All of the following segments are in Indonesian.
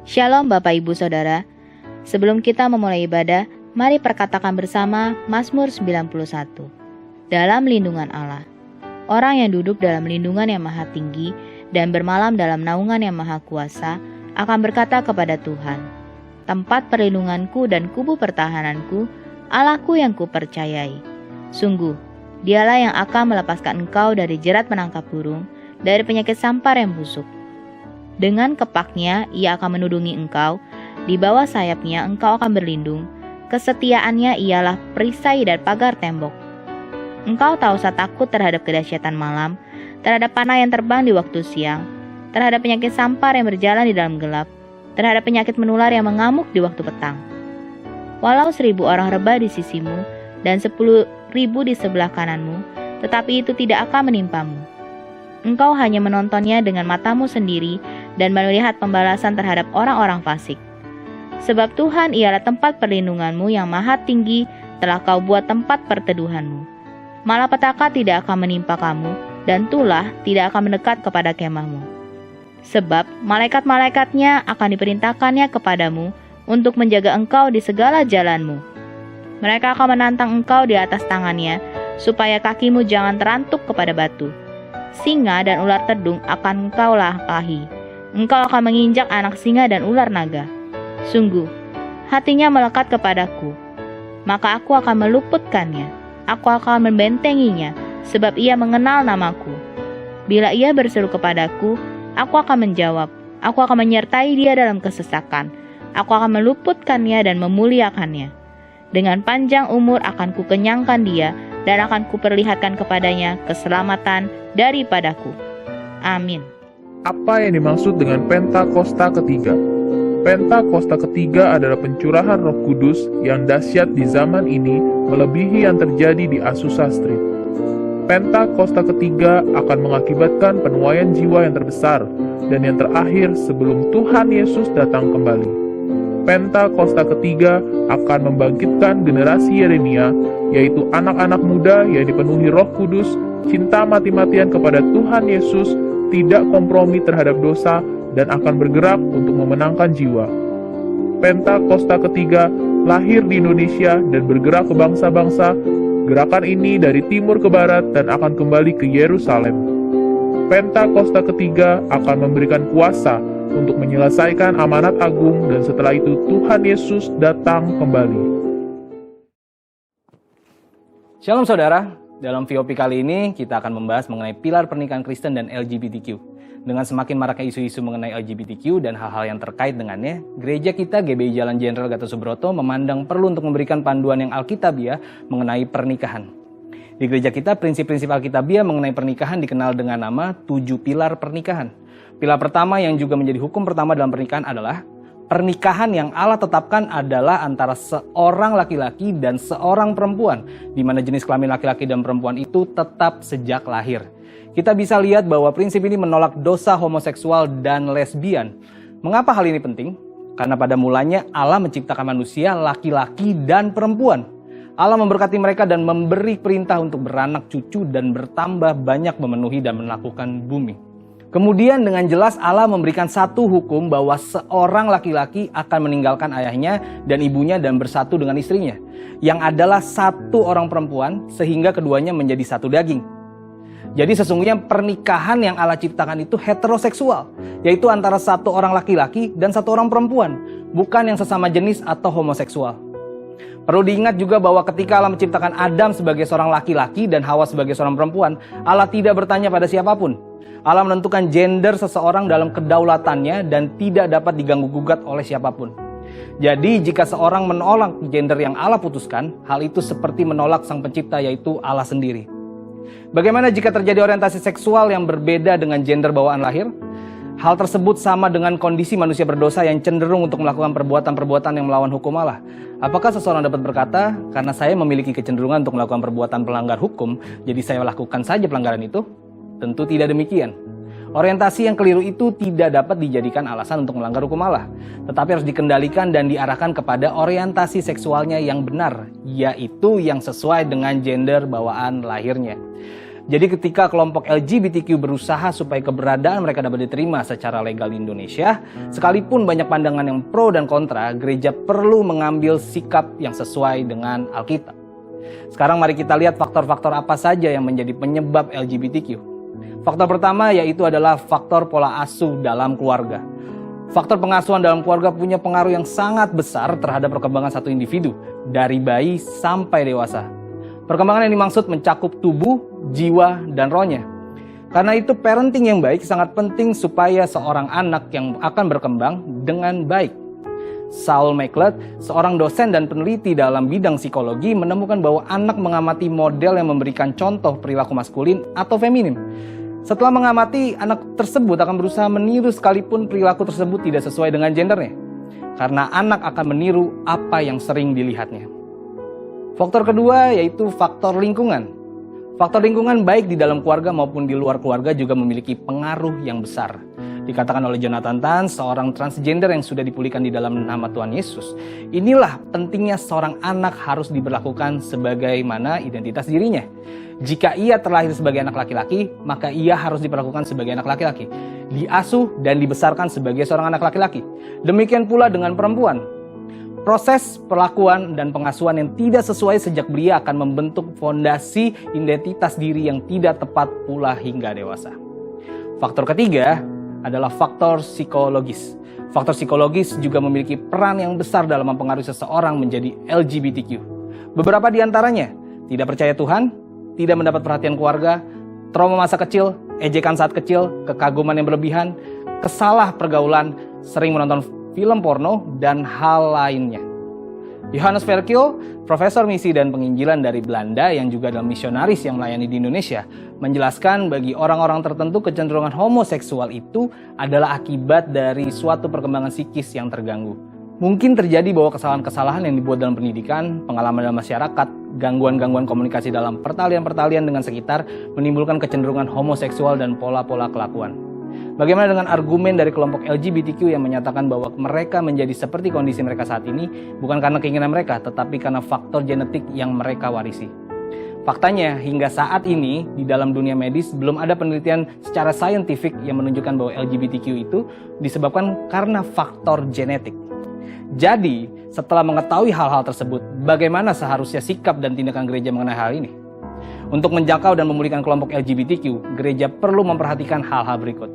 Shalom Bapak Ibu Saudara. Sebelum kita memulai ibadah, mari perkatakan bersama Mazmur 91. Dalam lindungan Allah. Orang yang duduk dalam lindungan yang maha tinggi dan bermalam dalam naungan yang maha kuasa akan berkata kepada Tuhan, tempat perlindunganku dan kubu pertahananku, Allahku yang kupercayai. Sungguh, dialah yang akan melepaskan engkau dari jerat menangkap burung, dari penyakit sampar yang busuk. Dengan kepaknya ia akan menudungi engkau, di bawah sayapnya engkau akan berlindung, kesetiaannya ialah perisai dan pagar tembok. Engkau tak usah takut terhadap kedahsyatan malam, terhadap panah yang terbang di waktu siang, terhadap penyakit sampar yang berjalan di dalam gelap, terhadap penyakit menular yang mengamuk di waktu petang. Walau 1.000 orang rebah di sisimu, dan 10.000 di sebelah kananmu, tetapi itu tidak akan menimpamu. Engkau hanya menontonnya dengan matamu sendiri dan melihat pembalasan terhadap orang-orang fasik. Sebab Tuhan ialah tempat perlindunganmu yang maha tinggi, telah kau buat tempat perteduhanmu. Malapetaka tidak akan menimpa kamu, dan tulah tidak akan mendekat kepada kemahmu. Sebab malaikat-malaikatnya akan diperintahkannya kepadamu untuk menjaga engkau di segala jalanmu. Mereka akan menantang engkau di atas tangannya, supaya kakimu jangan terantuk kepada batu. Singa dan ular tedung akan engkau lampahi. Engkau akan menginjak anak singa dan ular naga. Sungguh, hatinya melekat kepadaku. Maka aku akan meluputkannya. Aku akan membentenginya, sebab ia mengenal namaku. Bila ia berseru kepadaku, aku akan menjawab. Aku akan menyertai dia dalam kesesakan. Aku akan meluputkannya dan memuliakannya. Dengan panjang umur akan kukenyangkan dia, dan akan kuperlihatkan kepadanya keselamatan daripadaku. Amin. Apa yang dimaksud dengan Pentakosta ketiga? Pentakosta ketiga adalah pencurahan Roh Kudus yang dahsyat di zaman ini melebihi yang terjadi di Azusa Street. Pentakosta ketiga akan mengakibatkan penuaian jiwa yang terbesar dan yang terakhir sebelum Tuhan Yesus datang kembali. Pentakosta ketiga akan membangkitkan generasi Yeremia, yaitu anak-anak muda yang dipenuhi Roh Kudus, cinta mati-matian kepada Tuhan Yesus, tidak kompromi terhadap dosa, dan akan bergerak untuk memenangkan jiwa. Pentakosta ketiga lahir di Indonesia dan bergerak ke bangsa-bangsa. Gerakan ini dari timur ke barat dan akan kembali ke Yerusalem. Pentakosta ketiga akan memberikan kuasa untuk menyelesaikan amanat agung, dan setelah itu Tuhan Yesus datang kembali. Shalom saudara, dalam VOP kali ini kita akan membahas mengenai pilar pernikahan Kristen dan LGBTQ. Dengan semakin maraknya isu-isu mengenai LGBTQ dan hal-hal yang terkait dengannya, gereja kita GBI Jalan Jenderal Gatot Subroto memandang perlu untuk memberikan panduan yang alkitabiah mengenai pernikahan. Di gereja kita, prinsip-prinsip alkitabiah mengenai pernikahan dikenal dengan nama 7 pilar pernikahan. Pilar pertama yang juga menjadi hukum pertama dalam pernikahan adalah pernikahan yang Allah tetapkan adalah antara seorang laki-laki dan seorang perempuan, di mana jenis kelamin laki-laki dan perempuan itu tetap sejak lahir. Kita bisa lihat bahwa prinsip ini menolak dosa homoseksual dan lesbian. Mengapa hal ini penting? Karena pada mulanya Allah menciptakan manusia laki-laki dan perempuan. Allah memberkati mereka dan memberi perintah untuk beranak cucu dan bertambah banyak memenuhi dan melakukan bumi. Kemudian dengan jelas Allah memberikan satu hukum bahwa seorang laki-laki akan meninggalkan ayahnya dan ibunya dan bersatu dengan istrinya, yang adalah satu orang perempuan sehingga keduanya menjadi satu daging. Jadi sesungguhnya pernikahan yang Allah ciptakan itu heteroseksual, yaitu antara satu orang laki-laki dan satu orang perempuan, bukan yang sesama jenis atau homoseksual. Perlu diingat juga bahwa ketika Allah menciptakan Adam sebagai seorang laki-laki dan Hawa sebagai seorang perempuan, Allah tidak bertanya pada siapapun. Allah menentukan gender seseorang dalam kedaulatannya dan tidak dapat diganggu-gugat oleh siapapun. Jadi jika seorang menolak gender yang Allah putuskan, hal itu seperti menolak Sang Pencipta, yaitu Allah sendiri. Bagaimana jika terjadi orientasi seksual yang berbeda dengan gender bawaan lahir? Hal tersebut sama dengan kondisi manusia berdosa yang cenderung untuk melakukan perbuatan-perbuatan yang melawan hukum Allah. Apakah seseorang dapat berkata, karena saya memiliki kecenderungan untuk melakukan perbuatan pelanggar hukum, jadi saya lakukan saja pelanggaran itu? Tentu tidak demikian. Orientasi yang keliru itu tidak dapat dijadikan alasan untuk melanggar hukum Allah, tetapi harus dikendalikan dan diarahkan kepada orientasi seksualnya yang benar, yaitu yang sesuai dengan gender bawaan lahirnya. Jadi ketika kelompok LGBTQ berusaha supaya keberadaan mereka dapat diterima secara legal di Indonesia, sekalipun banyak pandangan yang pro dan kontra, gereja perlu mengambil sikap yang sesuai dengan Alkitab. Sekarang mari kita lihat faktor-faktor apa saja yang menjadi penyebab LGBTQ. Faktor pertama yaitu adalah faktor pola asuh dalam keluarga. Faktor pengasuhan dalam keluarga punya pengaruh yang sangat besar terhadap perkembangan satu individu, dari bayi sampai dewasa. Perkembangan yang dimaksud mencakup tubuh, jiwa, dan rohnya. Karena itu parenting yang baik sangat penting supaya seorang anak yang akan berkembang dengan baik. Saul McLeod, seorang dosen dan peneliti dalam bidang psikologi, menemukan bahwa anak mengamati model yang memberikan contoh perilaku maskulin atau feminim. Setelah mengamati, anak tersebut akan berusaha meniru sekalipun perilaku tersebut tidak sesuai dengan gendernya. Karena anak akan meniru apa yang sering dilihatnya. Faktor kedua yaitu faktor lingkungan. Faktor lingkungan baik di dalam keluarga maupun di luar keluarga juga memiliki pengaruh yang besar. Dikatakan oleh Jonathan Tan, seorang transgender yang sudah dipulihkan di dalam nama Tuhan Yesus. Inilah pentingnya seorang anak harus diberlakukan sebagaimana identitas dirinya. Jika ia terlahir sebagai anak laki-laki, maka ia harus diperlakukan sebagai anak laki-laki. Diasuh dan dibesarkan sebagai seorang anak laki-laki. Demikian pula dengan perempuan. Proses perlakuan dan pengasuhan yang tidak sesuai sejak belia akan membentuk fondasi identitas diri yang tidak tepat pula hingga dewasa. Faktor ketiga adalah faktor psikologis. Faktor psikologis juga memiliki peran yang besar dalam mempengaruhi seseorang menjadi LGBTQ. Beberapa di antaranya tidak percaya Tuhan, tidak mendapat perhatian keluarga, trauma masa kecil, ejekan saat kecil, kekaguman yang berlebihan, kesalah pergaulan, sering menonton film porno, dan hal lainnya. Johannes Verkil, profesor misi dan penginjilan dari Belanda yang juga adalah misionaris yang melayani di Indonesia, menjelaskan bagi orang-orang tertentu kecenderungan homoseksual itu adalah akibat dari suatu perkembangan psikis yang terganggu. Mungkin terjadi bahwa kesalahan-kesalahan yang dibuat dalam pendidikan, pengalaman dalam masyarakat, gangguan-gangguan komunikasi dalam pertalian-pertalian dengan sekitar menimbulkan kecenderungan homoseksual dan pola-pola kelakuan. Bagaimana dengan argumen dari kelompok LGBTQ yang menyatakan bahwa mereka menjadi seperti kondisi mereka saat ini bukan karena keinginan mereka, tetapi karena faktor genetik yang mereka warisi. Faktanya, hingga saat ini di dalam dunia medis belum ada penelitian secara saintifik yang menunjukkan bahwa LGBTQ itu disebabkan karena faktor genetik. Jadi, setelah mengetahui hal-hal tersebut, bagaimana seharusnya sikap dan tindakan gereja mengenai hal ini? Untuk menjangkau dan memulihkan kelompok LGBTQ, gereja perlu memperhatikan hal-hal berikut.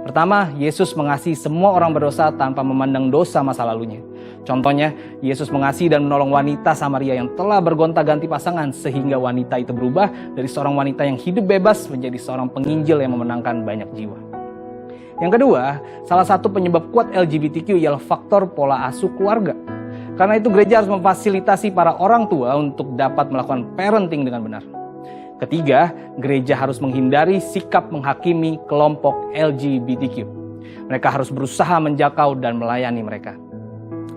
Pertama, Yesus mengasihi semua orang berdosa tanpa memandang dosa masa lalunya. Contohnya, Yesus mengasihi dan menolong wanita Samaria yang telah bergonta-ganti pasangan sehingga wanita itu berubah dari seorang wanita yang hidup bebas menjadi seorang penginjil yang memenangkan banyak jiwa. Yang kedua, salah satu penyebab kuat LGBTQ ialah faktor pola asuh keluarga. Karena itu gereja harus memfasilitasi para orang tua untuk dapat melakukan parenting dengan benar. Ketiga, gereja harus menghindari sikap menghakimi kelompok LGBTQ. Mereka harus berusaha menjangkau dan melayani mereka.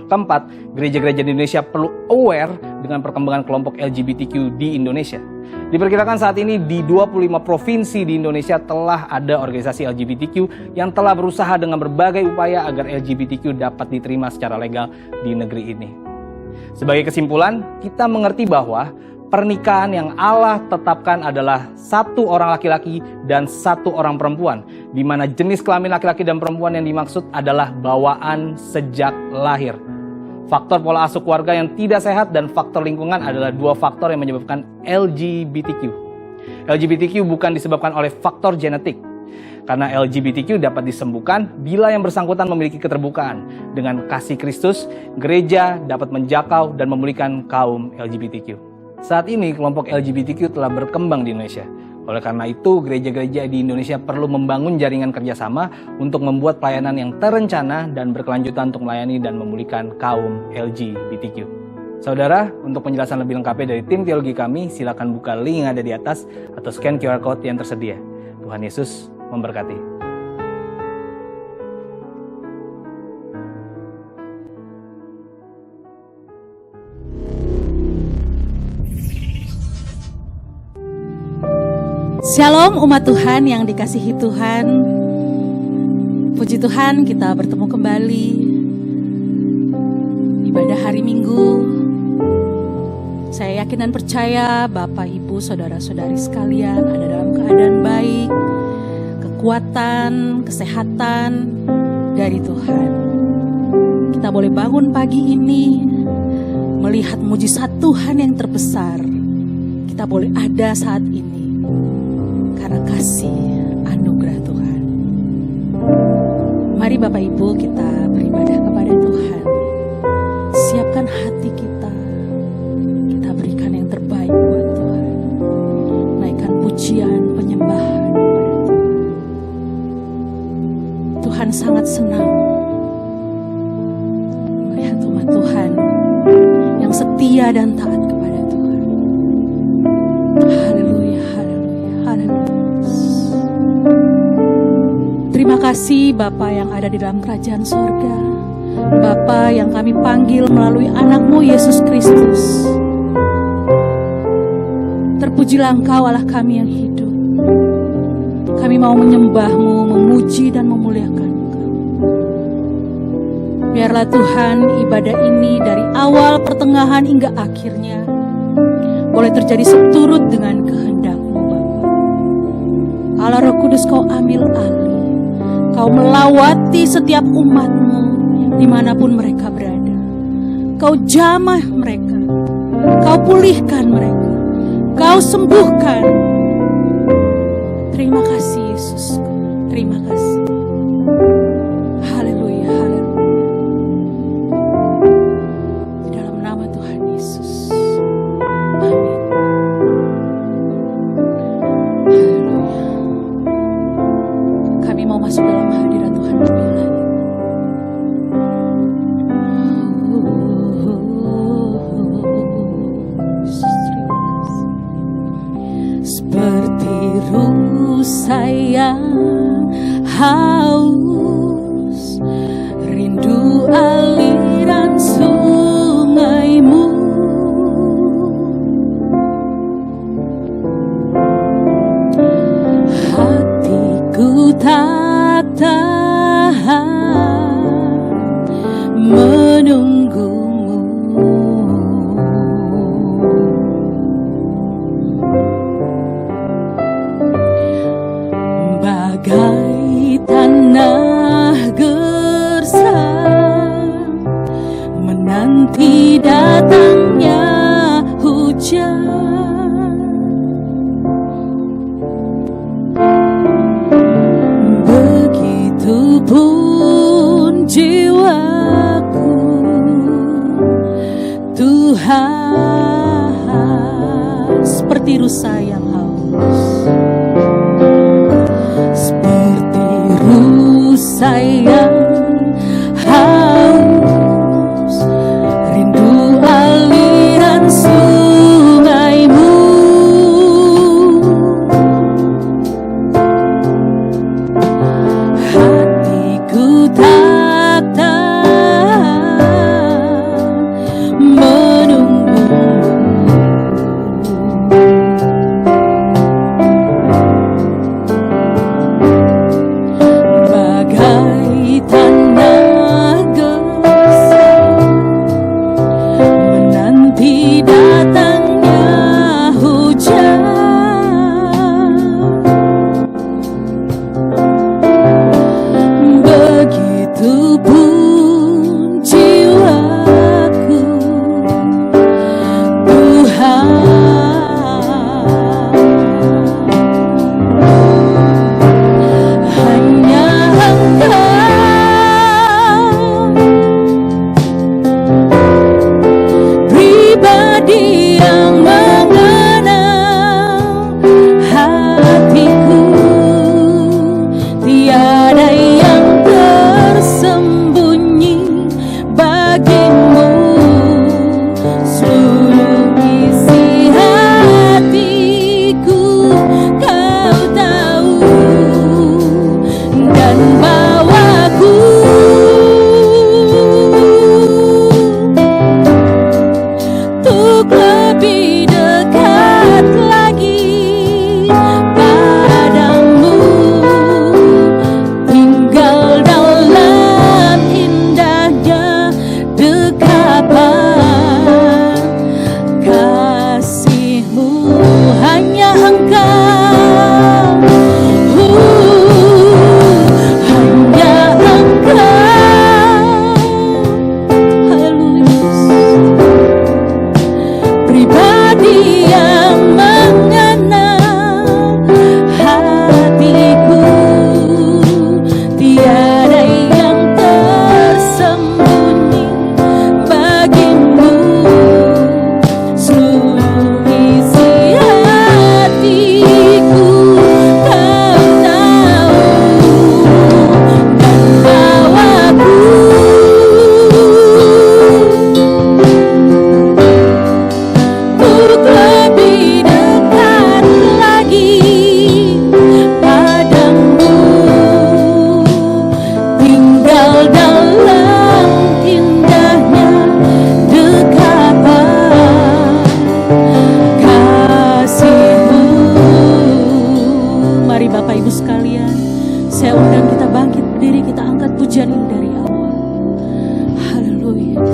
Keempat, gereja-gereja di Indonesia perlu aware dengan perkembangan kelompok LGBTQ di Indonesia. Diperkirakan saat ini di 25 provinsi di Indonesia telah ada organisasi LGBTQ yang telah berusaha dengan berbagai upaya agar LGBTQ dapat diterima secara legal di negeri ini. Sebagai kesimpulan, kita mengerti bahwa pernikahan yang Allah tetapkan adalah satu orang laki-laki dan satu orang perempuan, di mana jenis kelamin laki-laki dan perempuan yang dimaksud adalah bawaan sejak lahir. Faktor pola asuh keluarga yang tidak sehat dan faktor lingkungan adalah dua faktor yang menyebabkan LGBTQ. LGBTQ bukan disebabkan oleh faktor genetik, karena LGBTQ dapat disembuhkan bila yang bersangkutan memiliki keterbukaan. Dengan kasih Kristus, gereja dapat menjangkau dan memulihkan kaum LGBTQ. Saat ini kelompok LGBTQ telah berkembang di Indonesia. Oleh karena itu, gereja-gereja di Indonesia perlu membangun jaringan kerjasama untuk membuat pelayanan yang terencana dan berkelanjutan untuk melayani dan memulihkan kaum LGBTQ. Saudara, untuk penjelasan lebih lengkapnya dari tim teologi kami, silakan buka link yang ada di atas atau scan QR Code yang tersedia. Tuhan Yesus memberkati. Shalom umat Tuhan yang dikasihi Tuhan. Puji Tuhan, kita bertemu kembali ibadah hari Minggu. Saya yakin dan percaya Bapak, Ibu, Saudara-saudari sekalian ada dalam keadaan baik, kekuatan, kesehatan dari Tuhan. Kita boleh bangun pagi ini melihat mujizat Tuhan yang terbesar. Kita boleh ada saat ini karena kasih anugerah Tuhan. Mari Bapak Ibu kita beribadah kepada Tuhan. Siapkan hati kita. Kita berikan yang terbaik buat Tuhan. Naikkan pujian, penyembahan kepada Tuhan. Tuhan sangat senang melihat umat Tuhan yang setia dan taat kepada Tuhan. Haleluya, haleluya, haleluya. Terima kasih Bapa yang ada di dalam kerajaan sorga, Bapa yang kami panggil melalui anak-Mu Yesus Kristus. Terpujilah Engkau Allah kami yang hidup. Kami mau menyembah-Mu, memuji dan memuliakan Engkau. Biarlah Tuhan ibadah ini dari awal, pertengahan hingga akhirnya boleh terjadi seturut dengan kehendak-Mu Bapa. Allah Roh Kudus, Kau ambil alih. Kau melawati setiap umat-Mu dimanapun mereka berada. Kau jamah mereka. Kau pulihkan mereka. Kau sembuhkan. Terima kasih Yesus. Terima kasih. Haleluya, haleluya. Di dalam nama Tuhan Yesus. Amin. Haleluya. Kami mau masuk dalam hadirat Tuhan lebih lagi. Seperti saya haus, rindu aliran sungai-Mu. Hatiku tak tahan menunggu-Mu. Bagai tanah gersang menanti datangnya hujan, begitupun jiwaku Tuhan, seperti rusa yang haus. Sayang haus, rindu aliran sungai-Mu. Hatiku tak tahan menunggu-Mu. Mari Bapak Ibu sekalian, saya undang kita bangkit berdiri, kita angkat pujian ini dari awal. Haleluya.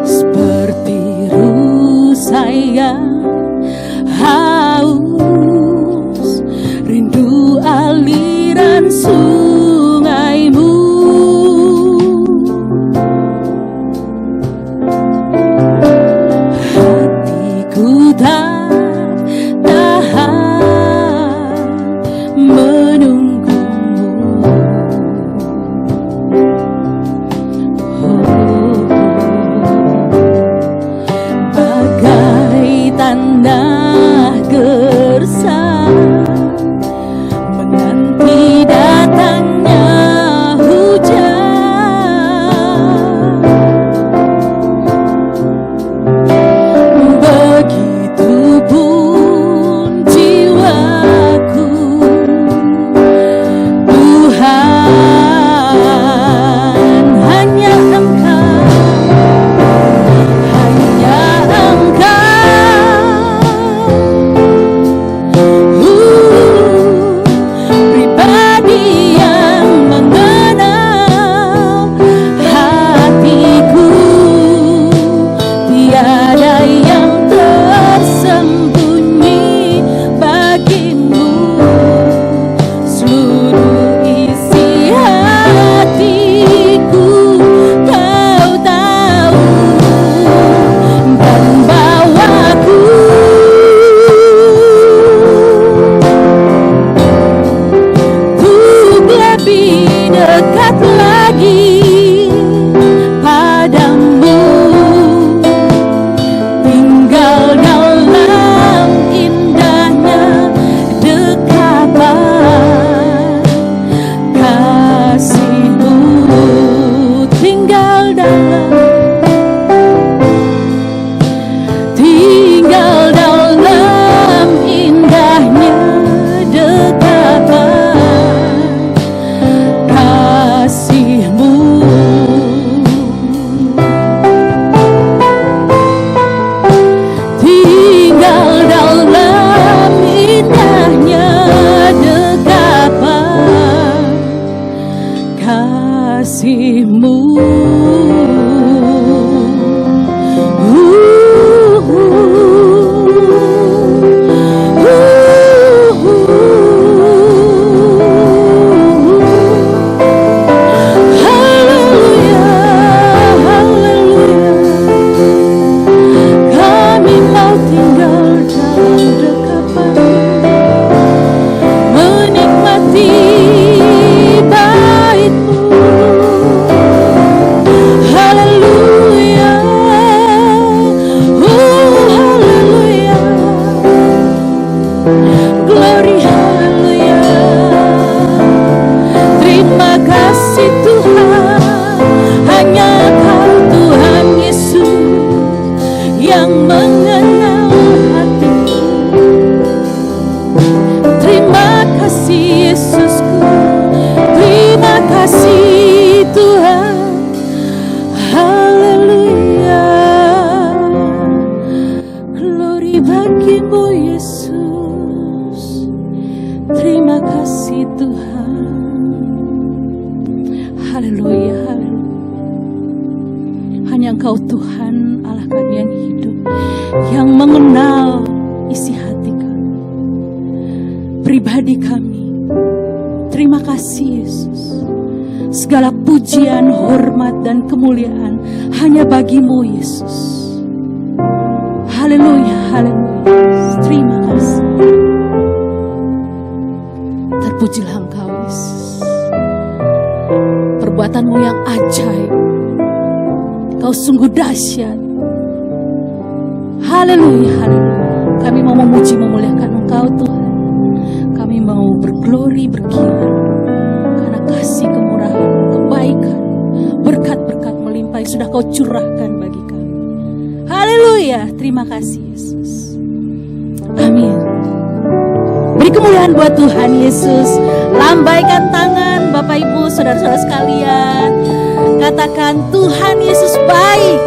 Seperti rusa yang haus, rindu aliran sungaimu. Hatiku tak tahan menunggumu. Bagai tanah gersang menanti datangnya hujan, begitupun jiwaku. Tuhan, hanya Engkau, hanya pribadi yang mengenal hatiku. Tiada yang tersembunyi bagimu. Seluruh isi hatiku Kau tahu, dan bawaku untuk lebih dekat lagi padamu, tinggal dalam indahnya dekapan kasih-Mu, tinggal dalam indahnya dekapan kasih-Mu. Tinggal dalam indahnya dekapan kasih-Mu. Haleluya, haleluya. Kami mau tinggal dalam dekapan-Mu, menikmati bait-Mu. Haleluya, haleluya. Glory, haleluya. Terima kasih Tuhan, hanya Kau Tuhan Yesus yang mengenal hatiku. Terima kasih Yesusku, terima kasih Tuhan. Haleluya, glory bagi-Mu Yesus. Terima kasih Tuhan. Haleluya, haleluya. Hanya Engkau Tuhan Allah kami yang hidup, yang mengenal isi hati kami, pribadi kami. Terima kasih Yesus. Segala pujian, hormat, dan kemuliaan hanya bagi-Mu Yesus. Haleluya, haleluya. Terima kasih. Terpujilah Engkau Yesus. Perbuatan-Mu yang ajaib, Kau sungguh dahsyat. Haleluya, haleluya. Kami mau memuji, memuliakan Engkau Tuhan. Kami mau berglori, berkilat, karena kasih, kemurahan, kebaikan, berkat-berkat melimpah yang sudah Kau curahkan bagi kami. Haleluya, terima kasih Yesus. Amin. Beri kemuliaan buat Tuhan Yesus. Lambaikan tangan Bapak Ibu, saudara-saudara sekalian. Katakan, Tuhan Yesus baik.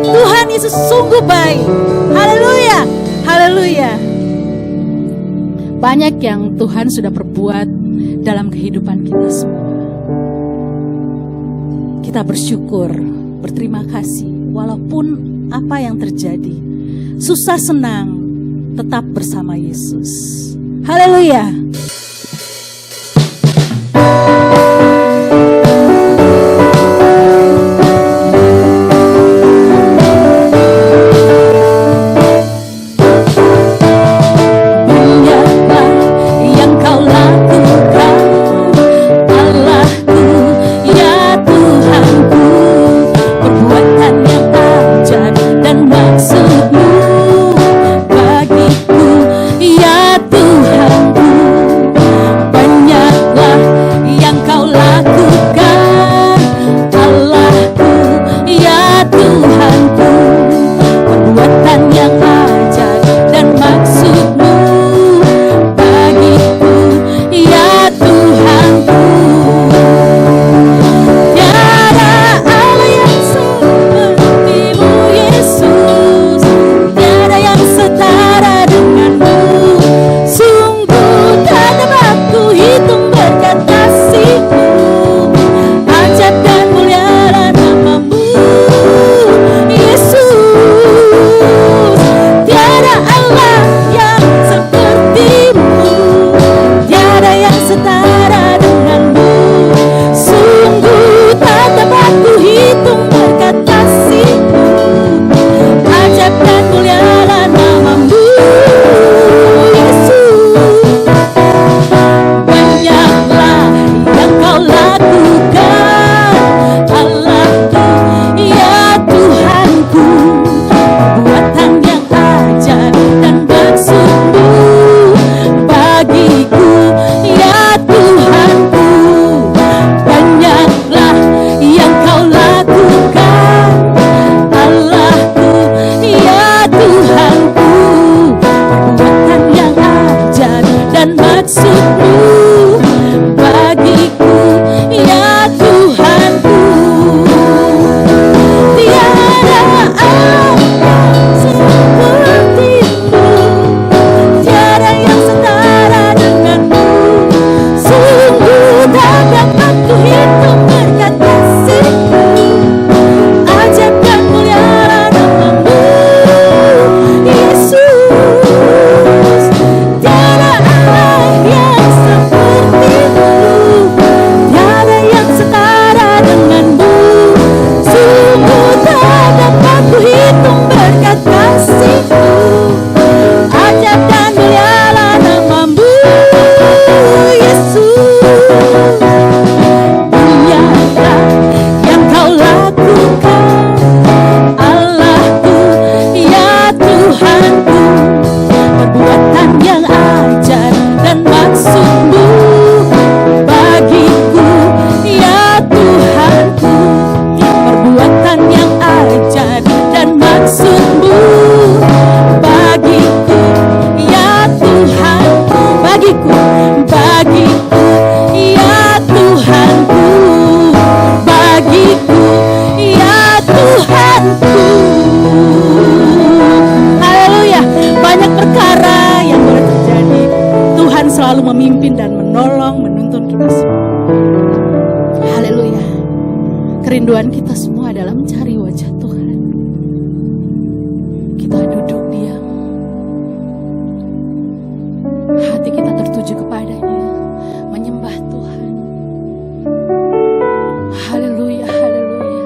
Tuhan Yesus sungguh baik. Haleluya, haleluya. Banyak yang Tuhan sudah perbuat dalam kehidupan kita semua. Kita bersyukur, berterima kasih, walaupun apa yang terjadi, susah senang, tetap bersama Yesus. Haleluya. Kerinduan kita semua adalah mencari wajah Tuhan. Kita duduk diam, hati kita tertuju kepadanya, menyembah Tuhan. Haleluya, haleluya.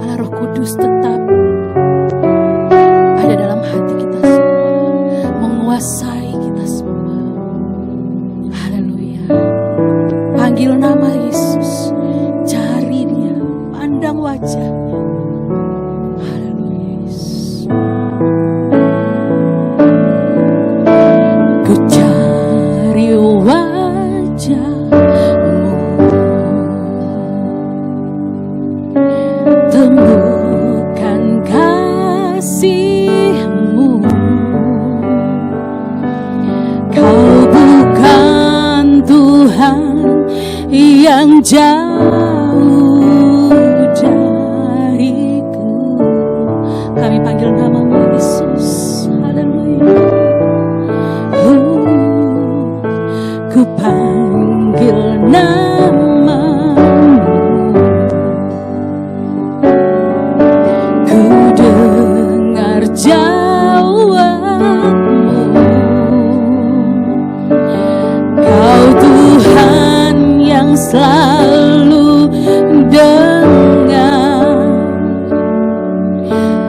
Allah Roh Kudus tetap ada dalam hati kita semua, menguasai kita semua. Haleluya. Panggil nama Yesus, cari Dia, pandang wajahnya. Haleluya, Yesus. Ku cari wajah-Mu, temukan kasih-Mu. Kau bukan Tuhan yang jauh dariku. Kami panggil nama-Mu, Yesus. Haleluya. ku panggil namamu, ku dengar jawabmu. Kau Tuhan yang selalu dengar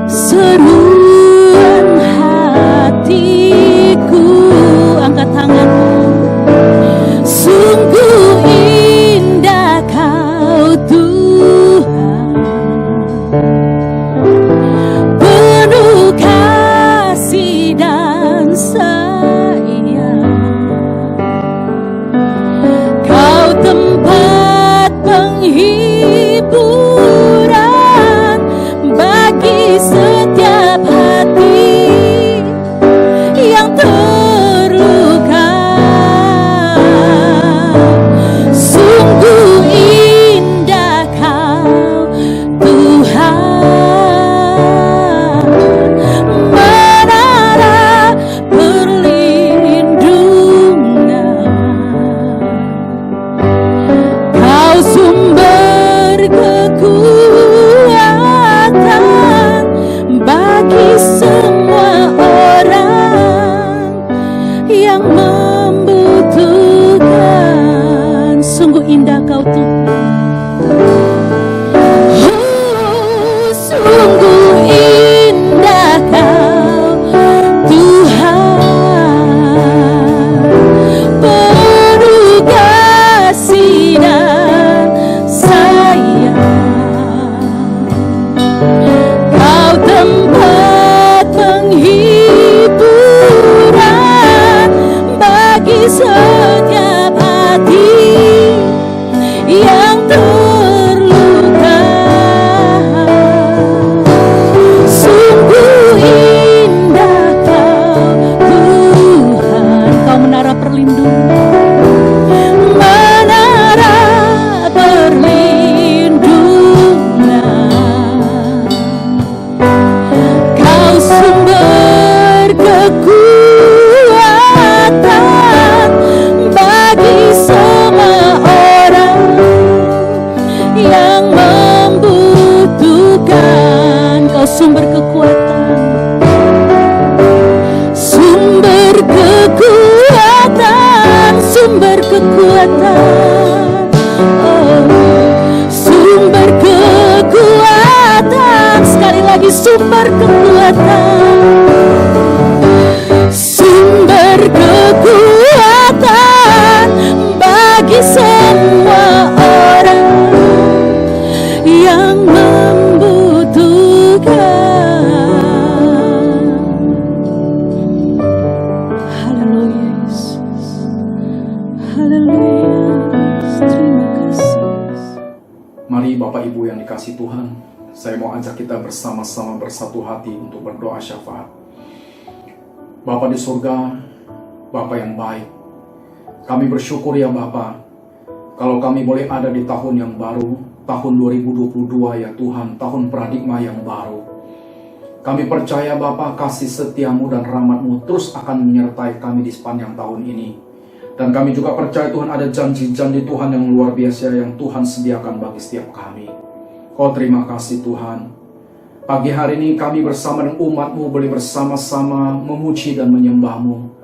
seruan hatiku. Angkat tanganmu. Sungguh indah Kau Tuhan, penuh kasih dan sayang. Kau tempat penghiburan bagi setiap hati yang terluka. Sungguh indah Kau Tuhan, menara perlindungan. Kau sumber kekuatan bagi semua orang yang membutuhkan. Sungguh indah Kau Tuhan. Oh, sungguh indah Kau Tuhan, penuh kasih dan sayang. Kau tempat penghiburan bagi setiap hati yang terluka. Sungguh indah Kau Tuhan. Kau menara perlindungan, menara perlindungan. Kau sumber kekuatan bagi semua orang yang membutuhkan. Kau sumber kekuatan, sumber kekuatan, sumber kekuatan. Oh, sumber kekuatan. Sekali lagi, sumber kekuatan, sumber kekuatan bagi semua orang yang membutuhkan. Haleluya Yesus, haleluya Yesus. Terima kasih. Mari Bapak Ibu yang dikasihi Tuhan, saya mau ajak kita bersama-sama bersatu hati untuk berdoa syafaat. Bapa di surga, Bapa yang baik, kami bersyukur ya Bapa, kalau kami boleh ada di tahun yang baru, tahun 2022 ya Tuhan, tahun paradigma yang baru. Kami percaya Bapa, kasih setiamu dan rahmat-Mu terus akan menyertai kami di sepanjang tahun ini. Dan kami juga percaya Tuhan ada janji-janji Tuhan yang luar biasa yang Tuhan sediakan bagi setiap kami. Oh terima kasih Tuhan. Pagi hari ini kami bersama dengan umat-Mu boleh bersama-sama memuji dan menyembah-Mu.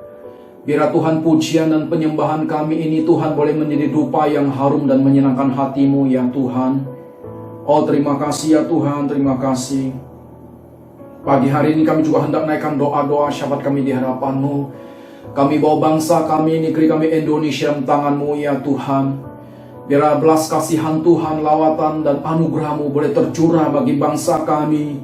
Biar Tuhan pujian dan penyembahan kami ini Tuhan boleh menjadi dupa yang harum dan menyenangkan hati-Mu ya Tuhan. Oh terima kasih ya Tuhan, terima kasih. Pagi hari ini kami juga hendak naikkan doa-doa syafaat kami di hadapan-Mu. Kami bawa bangsa kami, negeri kami Indonesia dalam tangan-Mu ya Tuhan. Biar belas kasihan Tuhan, lawatan dan anugerah-Mu boleh tercurah bagi bangsa kami.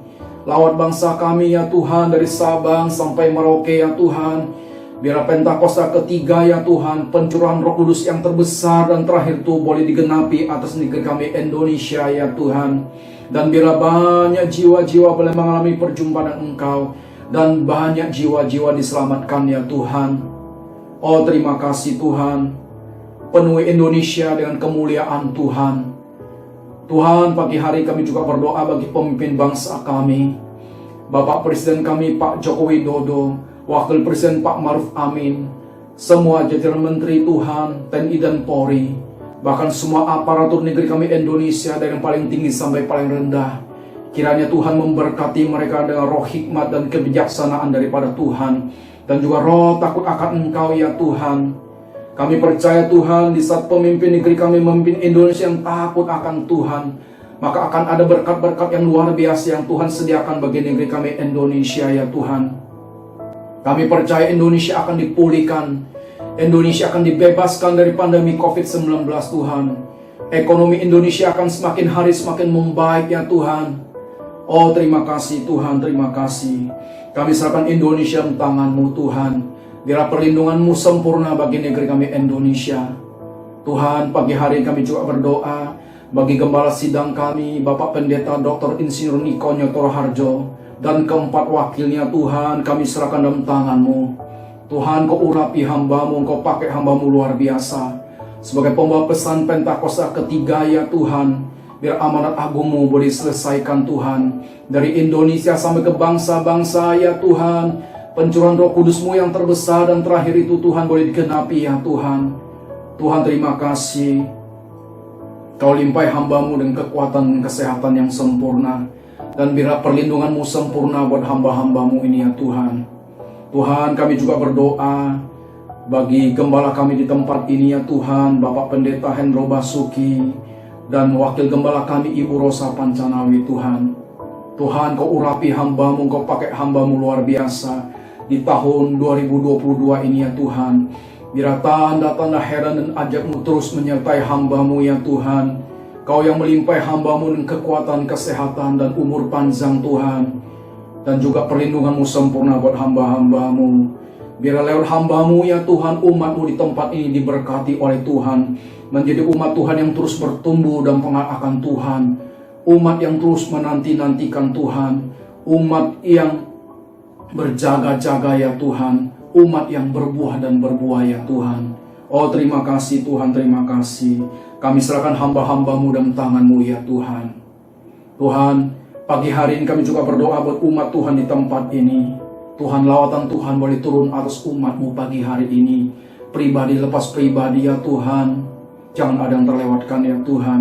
Lawat bangsa kami ya Tuhan, dari Sabang sampai Merauke ya Tuhan. Biar Pentakosta ketiga ya Tuhan, pencurahan Roh Kudus yang terbesar dan terakhir itu boleh digenapi atas negeri kami Indonesia ya Tuhan. Dan biar banyak jiwa-jiwa boleh mengalami perjumpaan dengan Engkau. Dan banyak jiwa-jiwa diselamatkan ya Tuhan. Oh terima kasih Tuhan. Penuhi Indonesia dengan kemuliaan Tuhan. Tuhan, pagi hari kami juga berdoa bagi pemimpin bangsa kami. Bapak Presiden kami Pak Joko Widodo, Wakil Presiden Pak Maruf Amin, semua jajaran menteri Tuhan, TNI dan Polri, bahkan semua aparatur negeri kami Indonesia dari yang paling tinggi sampai paling rendah. Kiranya Tuhan memberkati mereka dengan roh hikmat dan kebijaksanaan daripada Tuhan, dan juga roh takut akan Engkau ya Tuhan. Kami percaya Tuhan, di saat pemimpin negeri kami memimpin Indonesia yang takut akan Tuhan, maka akan ada berkat-berkat yang luar biasa yang Tuhan sediakan bagi negeri kami Indonesia ya Tuhan. Kami percaya Indonesia akan dipulihkan, Indonesia akan dibebaskan dari pandemi COVID-19 Tuhan. Ekonomi Indonesia akan semakin hari semakin membaik ya Tuhan. Oh terima kasih Tuhan, terima kasih. Kami serahkan Indonesia di tangan-Mu Tuhan. Biarlah perlindungan-Mu sempurna bagi negeri kami Indonesia. Tuhan, pagi hari kami juga berdoa bagi gembala sidang kami, Bapak Pendeta Dr. Insinyur Niko Nyoto Harjo, dan keempat wakilnya Tuhan, kami serahkan dalam tangan-Mu. Tuhan, Kau urapi hamba-Mu, Kau pakai hamba-Mu luar biasa. Sebagai pembawa pesan Pentakosta ketiga ya Tuhan, biar amanat agung-Mu boleh selesaikan Tuhan. Dari Indonesia sampai ke bangsa-bangsa ya Tuhan, pencurahan Roh Kudus-Mu yang terbesar dan terakhir itu Tuhan boleh digenapi ya Tuhan. Tuhan terima kasih, Kau limpahi hamba-Mu dengan kekuatan dan kesehatan yang sempurna, dan biarlah perlindungan-Mu sempurna buat hamba-hamba-Mu ini ya Tuhan. Tuhan, kami juga berdoa bagi gembala kami di tempat ini ya Tuhan, Bapak Pendeta Hendro Basuki, dan wakil gembala kami Ibu Rosa Pancanawi Tuhan. Tuhan, Kau urapi hamba-Mu, Kau pakai hamba-Mu luar biasa di tahun 2022 ini ya Tuhan. Biar tanda-tanda heran dan ajaib-Mu terus menyertai hamba-Mu ya Tuhan. Kau yang melimpahi hamba-Mu dengan kekuatan, kesehatan, dan umur panjang Tuhan. Dan juga perlindungan-Mu sempurna buat hamba-hamba-Mu. Biar lewat hamba-Mu ya Tuhan, umat-Mu di tempat ini diberkati oleh Tuhan. Menjadi umat Tuhan yang terus bertumbuh dan pengat akan Tuhan. Umat yang terus menanti-nantikan Tuhan. Umat yang berjaga-jaga ya Tuhan. Umat yang berbuah dan berbuah ya Tuhan. Oh terima kasih Tuhan, terima kasih. Kami serahkan hamba-hamba-Mu dalam tangan-Mu ya Tuhan. Tuhan, pagi hari ini kami juga berdoa buat umat Tuhan di tempat ini. Tuhan, lawatan Tuhan boleh turun atas umat-Mu pagi hari ini. Pribadi lepas pribadi ya Tuhan. Jangan ada yang terlewatkan ya Tuhan.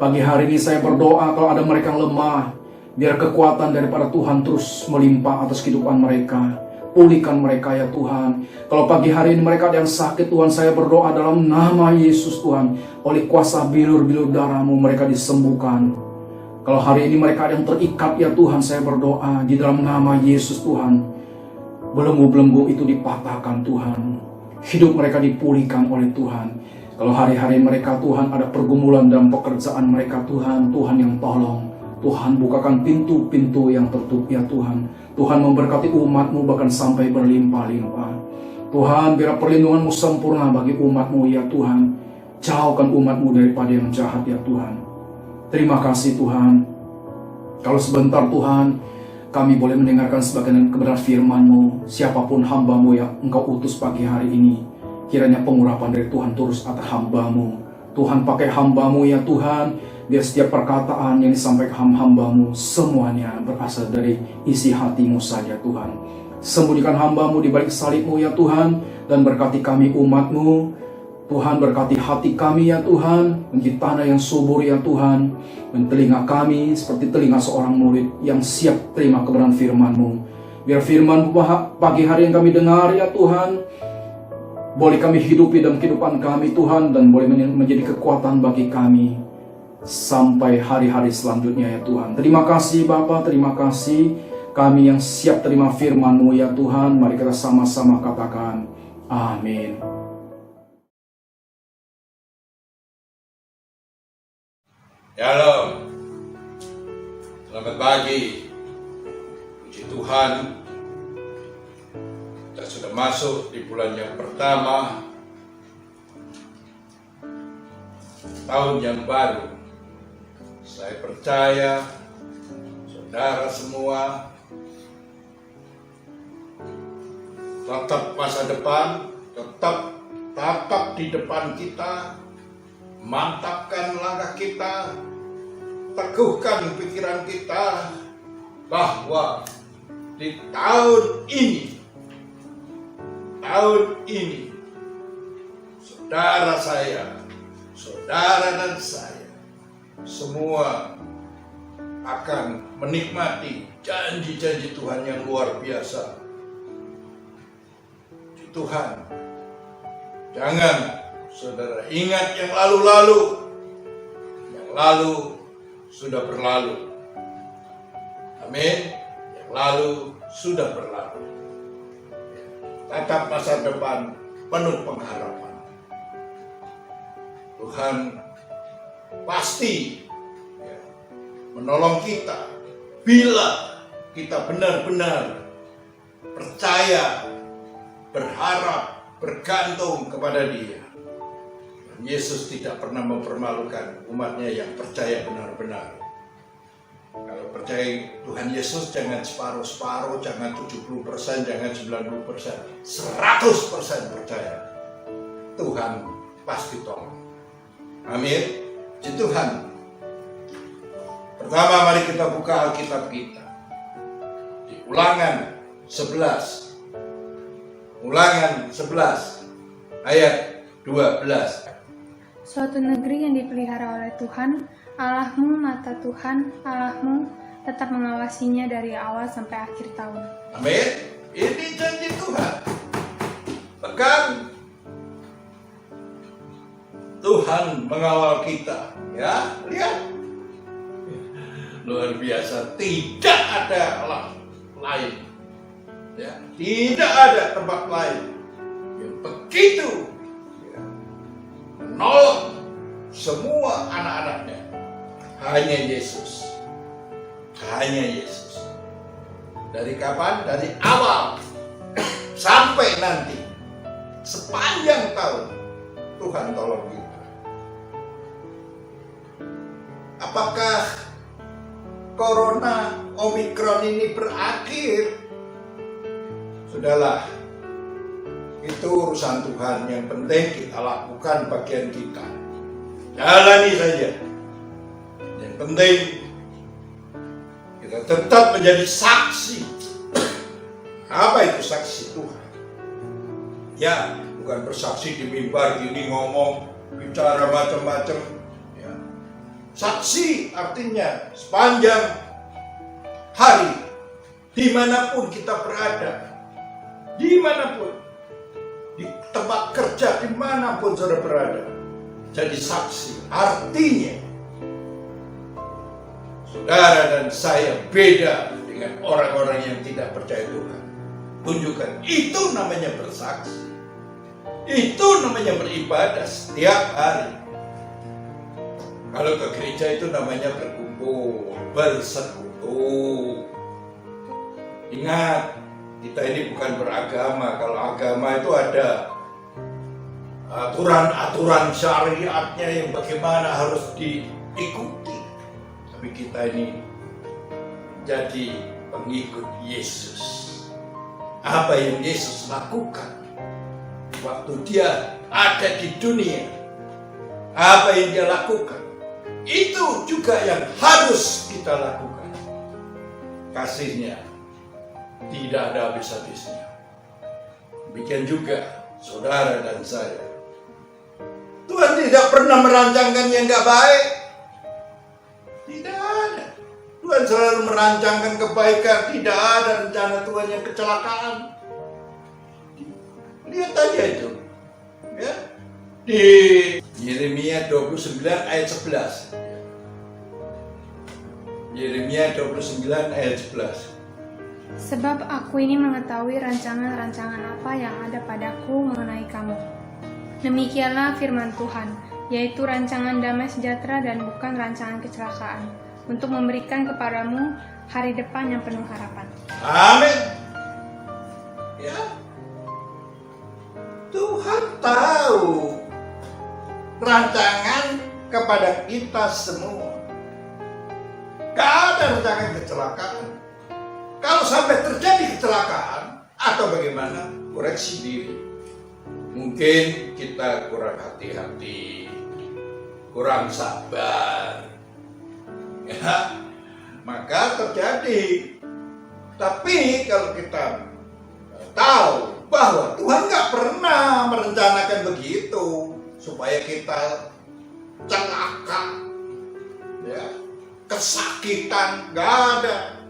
Pagi hari ini saya berdoa kalau ada mereka yang lemah, biar kekuatan daripada Tuhan terus melimpah atas kehidupan mereka. Pulihkan mereka ya Tuhan. Kalau pagi hari ini mereka ada yang sakit Tuhan, saya berdoa dalam nama Yesus Tuhan. Oleh kuasa bilur-bilur darah-Mu mereka disembuhkan. Kalau hari ini mereka ada yang terikat ya Tuhan, saya berdoa di dalam nama Yesus Tuhan. Belenggu-belenggu itu dipatahkan Tuhan. Hidup mereka dipulihkan oleh Tuhan. Kalau hari-hari mereka Tuhan ada pergumulan dalam pekerjaan mereka Tuhan, Tuhan yang tolong. Tuhan bukakan pintu-pintu yang tertutup ya Tuhan. Tuhan memberkati umat-Mu bahkan sampai berlimpah-limpah. Tuhan, biar perlindungan-Mu sempurna bagi umat-Mu ya Tuhan. Jauhkan umat-Mu daripada yang jahat ya Tuhan. Terima kasih Tuhan. Kalau sebentar Tuhan, kami boleh mendengarkan sebagian kebenaran firman-Mu. Siapapun hamba-Mu yang Engkau utus pagi hari ini, kiranya pengurapan dari Tuhan terus atas hamba-Mu. Tuhan pakai hamba-Mu ya Tuhan, biar setiap perkataan yang disampaikan hamba-Mu semuanya berasal dari isi hati-Mu saja Tuhan. Sembunyikan hamba-Mu di balik salib-Mu ya Tuhan, dan berkati kami umat-Mu. Tuhan, berkati hati kami ya Tuhan, menjadi tanah yang subur ya Tuhan, dan telinga kami seperti telinga seorang murid yang siap terima kebenaran firman-Mu. Biar firman-Mu pagi hari yang kami dengar ya Tuhan, boleh kami hidupi dalam kehidupan kami Tuhan, dan boleh menjadi kekuatan bagi kami sampai hari-hari selanjutnya ya Tuhan. Terima kasih Bapa, terima kasih. Kami yang siap terima firman-Mu ya Tuhan, mari kita sama-sama katakan amin. Shalom. Selamat pagi. Puji Tuhan, kita sudah masuk di bulan yang pertama tahun yang baru. Saya percaya saudara semua tetap masa depan, tetap tatap di depan kita, mantapkan langkah kita, teguhkan pikiran kita bahwa di tahun ini saudara saya, saudara dan saya, semua akan menikmati janji-janji Tuhan yang luar biasa. Tuhan, jangan saudara ingat yang lalu-lalu. Yang lalu sudah berlalu. Amin. Yang lalu sudah berlalu. Tatap masa depan penuh pengharapan. Tuhan pasti menolong kita bila kita benar-benar percaya, berharap, bergantung kepada Dia. Dan Yesus tidak pernah mempermalukan umatnya yang percaya benar-benar. Kalau percaya Tuhan Yesus jangan separuh-separuh, jangan 70%, jangan 90%, 100% percaya. Tuhan pasti tolong. Amin. Puji Tuhan. Pertama, mari kita buka Alkitab kita di Ulangan 11. Ulangan 11 ayat 12. Suatu negeri yang dipelihara oleh Tuhan, Allahmu, mata Tuhan, Allahmu tetap mengawasinya dari awal sampai akhir tahun. Amin. Ini janji Tuhan. Pegang. Tuhan mengawal kita. Ya, lihat. Luar biasa. Tidak ada Allah lain. Ya, tidak ada tempat lain yang begitu menolong semua anak-anaknya. Hanya Yesus. Hanya Yesus. Dari kapan? Dari awal sampai nanti. Sepanjang tahun Tuhan tolong kita. Apakah Corona Omikron ini berakhir? Sudahlah, itu urusan Tuhan. Yang penting kita lakukan bagian kita. Jalani saja. Yang penting kita tetap menjadi saksi. Apa itu saksi Tuhan? Ya, bukan bersaksi di mimbar gini ngomong, bicara macam-macam. Ya. Saksi artinya sepanjang hari, dimanapun kita berada. Dimanapun, di tempat kerja, dimanapun saudara berada, jadi saksi. Artinya, saudara dan saya beda dengan orang-orang yang tidak percaya Tuhan. Tunjukkan, itu namanya bersaksi. Itu namanya beribadah setiap hari. Kalau ke gereja itu namanya berkumpul, bersekutu. Ingat, kita ini bukan beragama. Kalau agama itu ada aturan-aturan syariatnya yang bagaimana harus diikuti. Tapi kita ini jadi pengikut Yesus. Apa yang Yesus lakukan waktu Dia ada di dunia, apa yang Dia lakukan, itu juga yang harus kita lakukan. Kasih-Nya tidak ada habis-habisnya. Demikian juga saudara dan saya. Tuhan tidak pernah merancangkan yang gak baik. Tidak ada. Tuhan selalu merancangkan kebaikan. Tidak ada rencana Tuhan yang kecelakaan. Lihat aja itu. Ya. Di Yeremia 29 ayat 11. Yeremia 29 ayat 11. Sebab aku ini mengetahui rancangan-rancangan apa yang ada padaku mengenai kamu. Demikianlah firman Tuhan, yaitu rancangan damai sejahtera dan bukan rancangan kecelakaan, untuk memberikan kepadamu hari depan yang penuh harapan. Amin. Ya. Tuhan tahu rancangan kepada kita semua. Gak ada rancangan kecelakaan. Kalau sampai terjadi kecelakaan atau bagaimana, koreksi diri. Mungkin kita kurang hati-hati, kurang sabar, ya, maka terjadi. Tapi kalau kita tahu bahwa Tuhan nggak pernah merencanakan begitu supaya kita celaka, ya, kesakitan, nggak ada.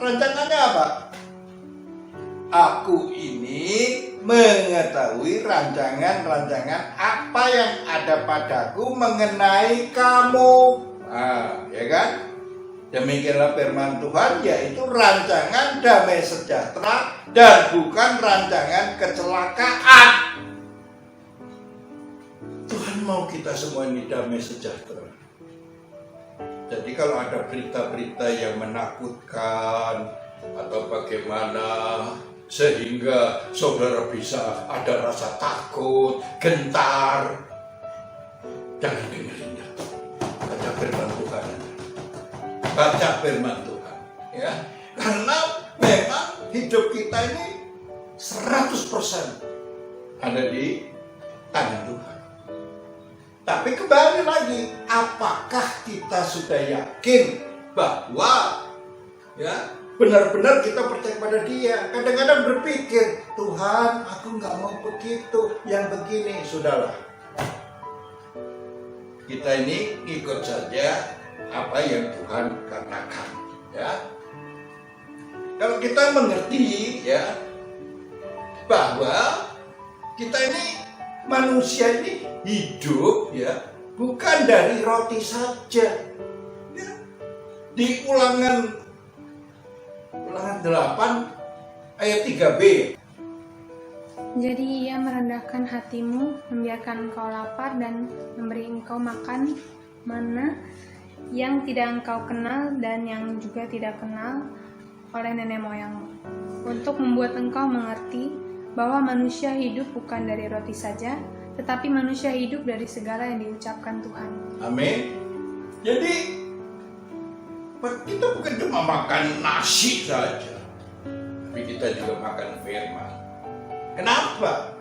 Rancangannya apa? Aku ini mengetahui rancangan-rancangan apa yang ada padaku mengenai kamu. Nah, ya kan? Demikianlah firman Tuhan, yaitu rancangan damai sejahtera dan bukan rancangan kecelakaan. Tuhan mau kita semua ini damai sejahtera. Jadi kalau ada berita-berita yang menakutkan atau bagaimana sehingga saudara bisa ada rasa takut, gentar, jangan dengerinnya. Baca firman Tuhan. Baca firman Tuhan, ya. Karena memang hidup kita ini 100% ada di tangan Tuhan. Tapi kembali lagi, apakah kita sudah yakin bahwa, ya, benar-benar kita percaya pada Dia? Kadang-kadang berpikir, Tuhan, aku nggak mau begitu, yang begini, sudahlah. Kita ini ikut saja apa yang Tuhan katakan, ya. Kalau kita mengerti, ya, bahwa kita ini manusia ini hidup, ya, bukan dari roti saja, ya. Di Ulangan 8 ayat 3b. Jadi ia merendahkan hatimu, membiarkan engkau lapar dan memberi engkau makan mana yang tidak engkau kenal dan yang juga tidak kenal oleh nenek moyangmu, untuk membuat engkau mengerti bahwa manusia hidup bukan dari roti saja, tetapi manusia hidup dari segala yang diucapkan Tuhan. Amin. Jadi kita bukan cuma makan nasi saja, tapi kita juga makan firman. Kenapa?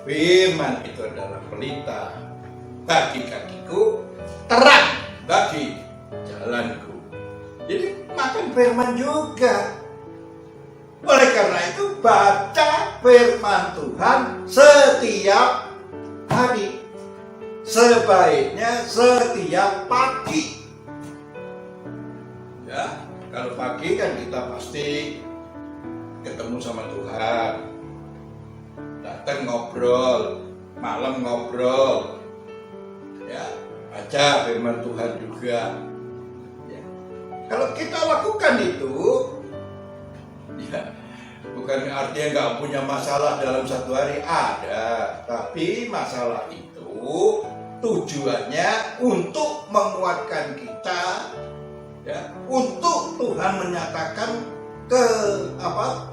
Firman itu adalah pelita bagi kakiku, terang bagi jalanku. Jadi makan firman juga. Oleh karena itu baca firman Tuhan setiap hari. Sebaiknya setiap pagi. Ya, kalau pagi kan kita pasti ketemu sama Tuhan. Datang ngobrol, malam ngobrol. Ya, baca firman Tuhan juga. Ya. Kalau kita lakukan itu, ya, bukan artinya nggak punya masalah dalam satu hari, ada. Tapi masalah itu tujuannya untuk menguatkan kita, ya, untuk Tuhan menyatakan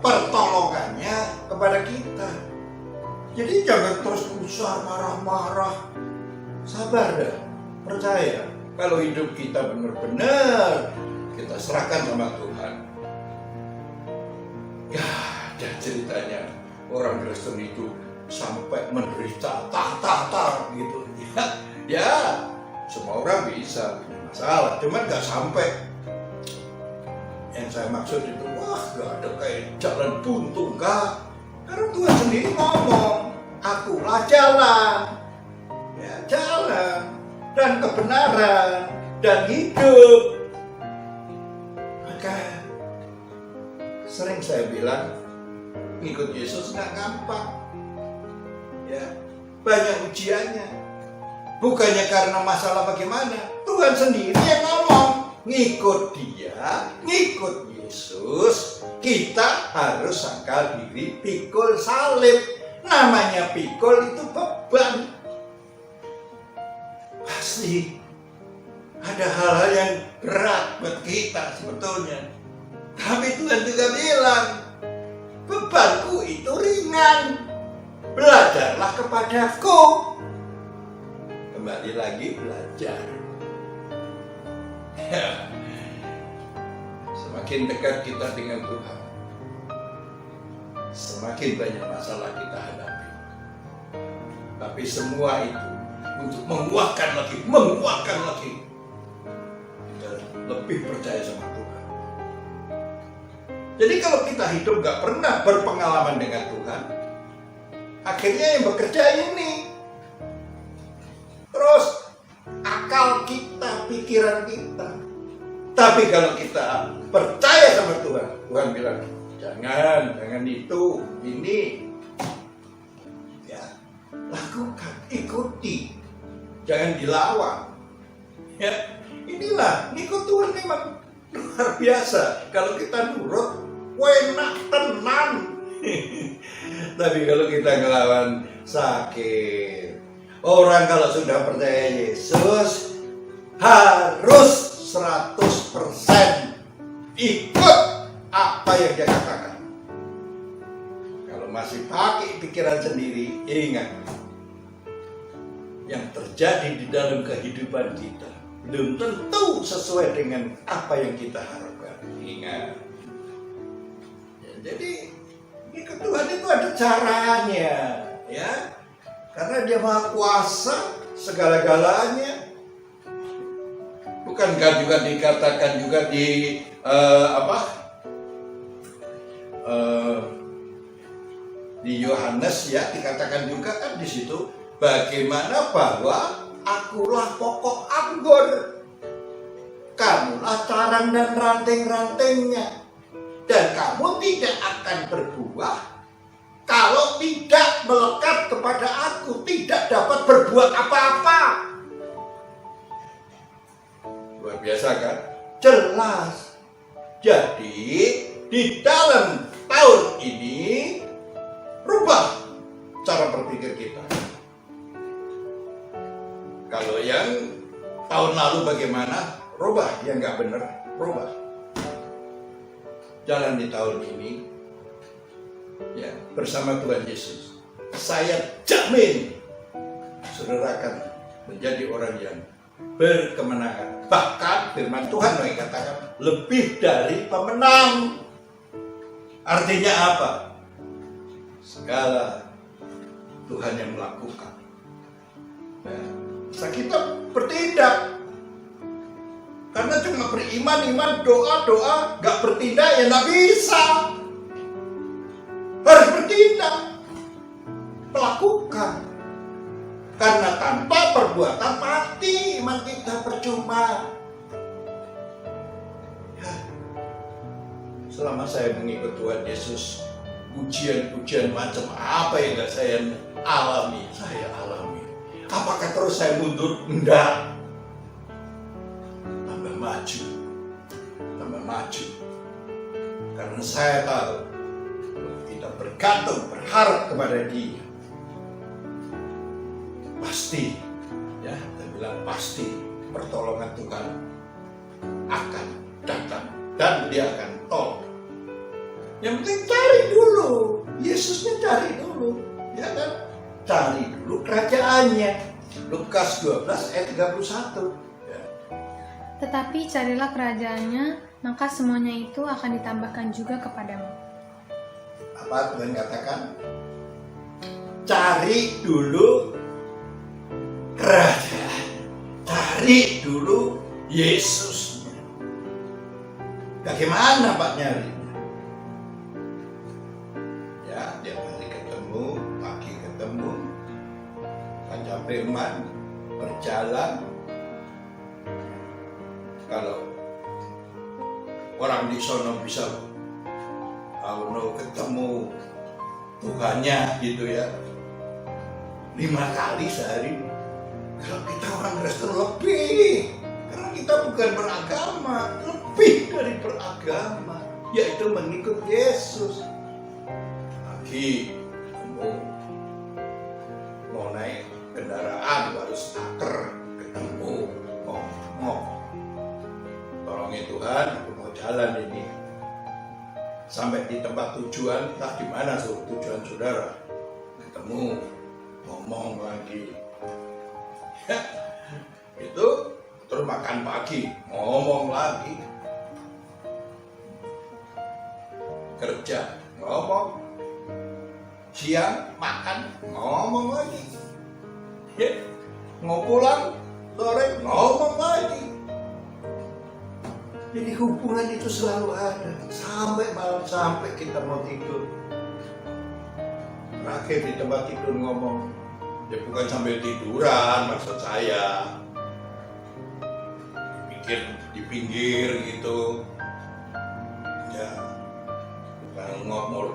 pertolongannya kepada kita. Jadi jangan terus usah marah-marah. Sabar dah, percaya. Kalau hidup kita benar-benar kita serahkan sama Tuhan. Ya, dan ceritanya orang Kristen itu sampai menderita gitu. Ya, semua orang bisa punya masalah, cuman gak sampai. Yang saya maksud itu, wah, gak ada kayak jalan buntu, enggak. Karena Tuhan sendiri ngomong, akulah jalan, ya, jalan dan kebenaran dan hidup. Maka sering saya bilang, ngikut Yesus nggak gampang, ya, banyak ujiannya. Bukannya karena masalah bagaimana, Tuhan sendiri yang ngomong, ngikut Dia, ngikut Yesus, kita harus sangkal diri, pikul salib. Namanya pikul itu beban. Pasti ada hal-hal yang berat buat kita sebetulnya. Tapi Tuhan juga bilang, bebanku itu ringan. Belajarlah kepadaku. Kembali lagi belajar. Ya. Semakin dekat kita dengan Tuhan, semakin banyak masalah kita hadapi. Tapi semua itu untuk menguatkan lagi. Kita lebih percaya sama Tuhan. Jadi kalau kita hidup gak pernah berpengalaman dengan Tuhan, akhirnya yang bekerja ini. Terus akal kita, pikiran kita. Tapi kalau kita percaya sama Tuhan, Tuhan bilang, jangan itu, ini. Ya, lakukan, ikuti. Jangan dilawan. Ya, inilah, ikut Tuhan memang luar biasa. Kalau kita nurut, enak tenang. Tapi kalau kita ngelawan, sakit. Orang kalau sudah percaya Yesus harus 100% ikut apa yang dia katakan. Kalau masih pakai pikiran sendiri, ingat, yang terjadi di dalam kehidupan kita belum tentu sesuai dengan apa yang kita harapkan. Ingat. Ya, jadi ikut Tuhan itu ada caranya, ya. Karena Dia Maha Kuasa segala-galanya. Bukankah juga dikatakan juga di di Yohanes ya, dikatakan juga kan di situ bagaimana bahwa akulah pokok anggur, kamulah carang dan ranting-rantingnya, dan kamu tidak akan berbuah kalau tidak melekat kepada aku, tidak dapat berbuat apa-apa. Luar biasa kan? Jelas. Jadi di dalam tahun ini rubah cara berpikir kita. Kalau yang tahun lalu bagaimana? Rubah, yang nggak benar, rubah. Jalan di tahun ini, ya bersama Tuhan Yesus. Saya jamin, saudara akan menjadi orang yang berkemenangan. Bahkan firman Tuhan yang katakan lebih dari pemenang. Artinya apa? Segala Tuhan yang melakukan. Nah, kita bertindak. Karena cuma beriman, doa, gak bertindak ya gak bisa. Harus bertindak. Melakukan. Karena tanpa perbuatan mati iman kita percuma. Ya. Selama saya mengikut Tuhan Yesus, ujian-ujian macam apa yang gak saya alami. Apakah terus saya mundur? Enggak. Tambah maju. Karena saya tahu kita bergantung, berharap kepada Dia. Pasti, ya, saya bilang pasti pertolongan Tuhan akan datang dan Dia akan tolong. Yang penting cari dulu, Yesusnya cari dulu, ya kan? Cari dulu kerajaannya. Lukas 12 ayat 31. Ya. Tetapi carilah kerajaannya, maka semuanya itu akan ditambahkan juga kepadamu. Apa Tuhan katakan? Cari dulu kerajaan. Cari dulu Yesus. Bagaimana Pak nyarinya? Ya, tiap hari ketemu, pagi ketemu, baca firman, berjalan. Kalau orang di sono bisa ketemu Tuhannya gitu ya 5 kali sehari. Kalau kita orang Kristen lebih, karena kita bukan beragama, lebih dari beragama, yaitu mengikut Yesus. Lagi kamu mau naik kendaraan harus starter, ketemu ngomong, tolongin Tuhan, aku mau jalan ini sampai di tempat tujuan. Entah di mana tujuan saudara, ketemu ngomong lagi. Itu terus makan pagi, ngomong lagi, kerja, ngomong, siang makan, ngomong lagi, mau pulang sore, ngomong lagi. Jadi hubungan itu selalu ada sampai malam, sampai kita mau tidur. Terakhir di tempat tidur ngomong, ya bukan sambil tiduran maksud saya, pikir di pinggir gitu, ya bukan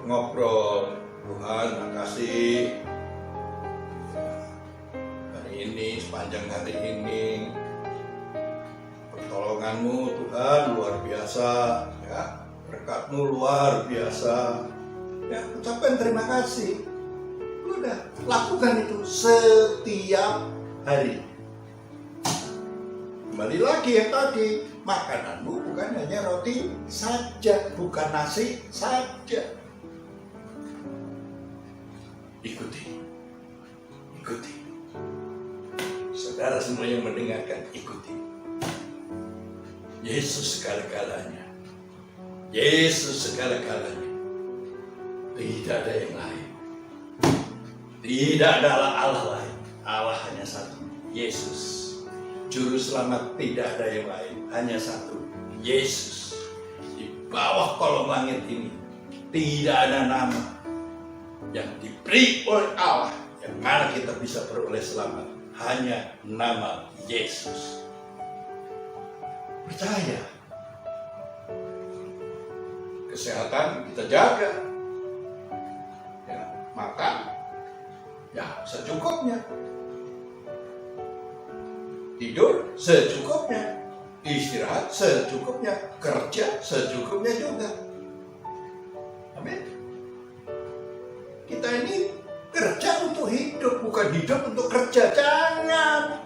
ngobrol. Tuhan makasih hari ini, sepanjang hari ini pertolonganmu Tuhan luar biasa, ya berkatmu luar biasa, ya ucapkan terima kasih. Udah lakukan itu setiap hari. Kembali lagi yang tadi, makananmu bukan hanya roti saja, bukan nasi saja. Ikuti. Saudara semua yang mendengarkan, ikuti. Yesus segala-galanya. Yesus segala-galanya. Tidak ada yang lain. Tidak ada Allah lain. Allah hanya satu, Yesus. Juru selamat tidak ada yang lain, hanya satu, Yesus. Di bawah kolong langit ini tidak ada nama yang diberi oleh Allah yang mana kita bisa beroleh selamat, hanya nama Yesus. Percaya. Kesehatan kita jaga, ya, makan ya secukupnya, tidur secukupnya, istirahat secukupnya, kerja secukupnya juga. Amin. Kita ini kerja untuk hidup, bukan hidup untuk kerja. Jangan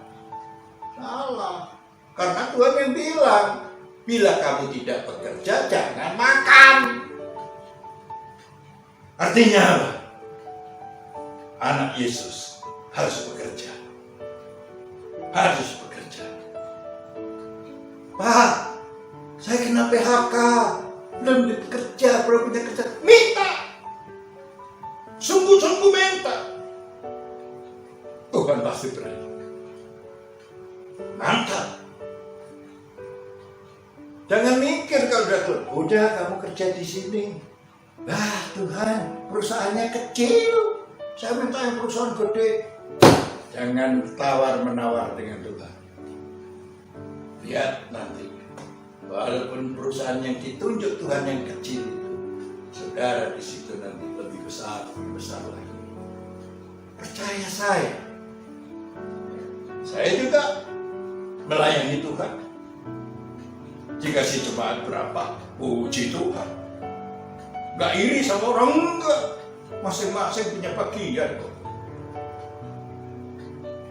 salah. Karena Tuhan yang bilang, bila kamu tidak bekerja, jangan makan. Artinya apa? Anak Yesus harus bekerja. Harus bekerja. Pak, saya kena PHK. Belum bekerja, belum punya kerja. Minta. Sungguh-sungguh minta. Tuhan pasti beri. Mantap. Jangan mikir kalau udah kamu kerja di sini. Tuhan, perusahaannya kecil. Saya minta yang perusahaan gede. Jangan tawar-menawar dengan Tuhan. Lihat nanti, walaupun perusahaan yang ditunjuk Tuhan yang kecil itu, saudara di situ nanti lebih besar lagi. Percaya saya. Saya juga melayani Tuhan. Jika si jemaat berapa, puji Tuhan. Gak iri sama orang, enggak. Masing-masing punya bagian kok.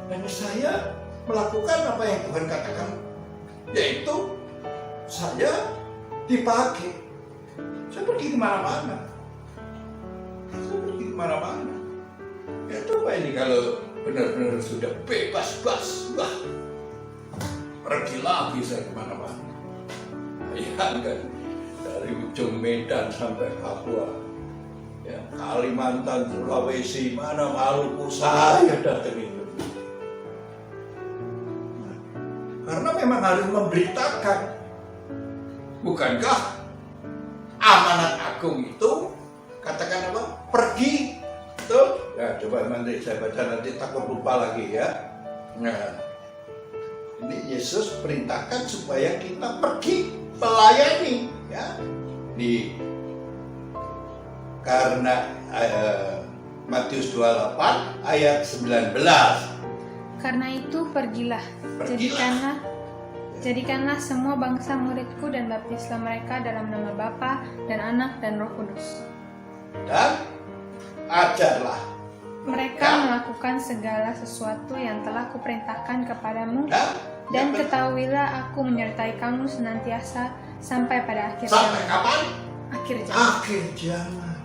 Dan saya melakukan apa yang Tuhan katakan, yaitu saya dipakai. Saya pergi kemana-mana. Ya coba ini kalau benar-benar sudah bebas, wah, pergi lagi saya kemana-mana. Bayangkan dari ujung Medan sampai Papua, ya, Kalimantan, Sulawesi, mana Maluku, saya datang itu. Karena memang harus memberitakan. Bukankah amanat agung itu katakan apa? Pergi. Betul? Ya, coba nanti saya baca, nanti takut lupa lagi ya. Nah, ini Yesus perintahkan supaya kita pergi melayani, ya. Karena Matius 28 ayat 19. Karena itu pergilah. Jadikanlah semua bangsa muridku dan baptislah mereka dalam nama Bapa dan Anak dan Roh Kudus. Dan ajarlah mereka melakukan segala sesuatu yang telah kuperintahkan kepadamu, dan ketahuilah aku menyertai kamu senantiasa sampai pada akhir zaman. Sampai kapan? Akhir zaman. Akhir zaman.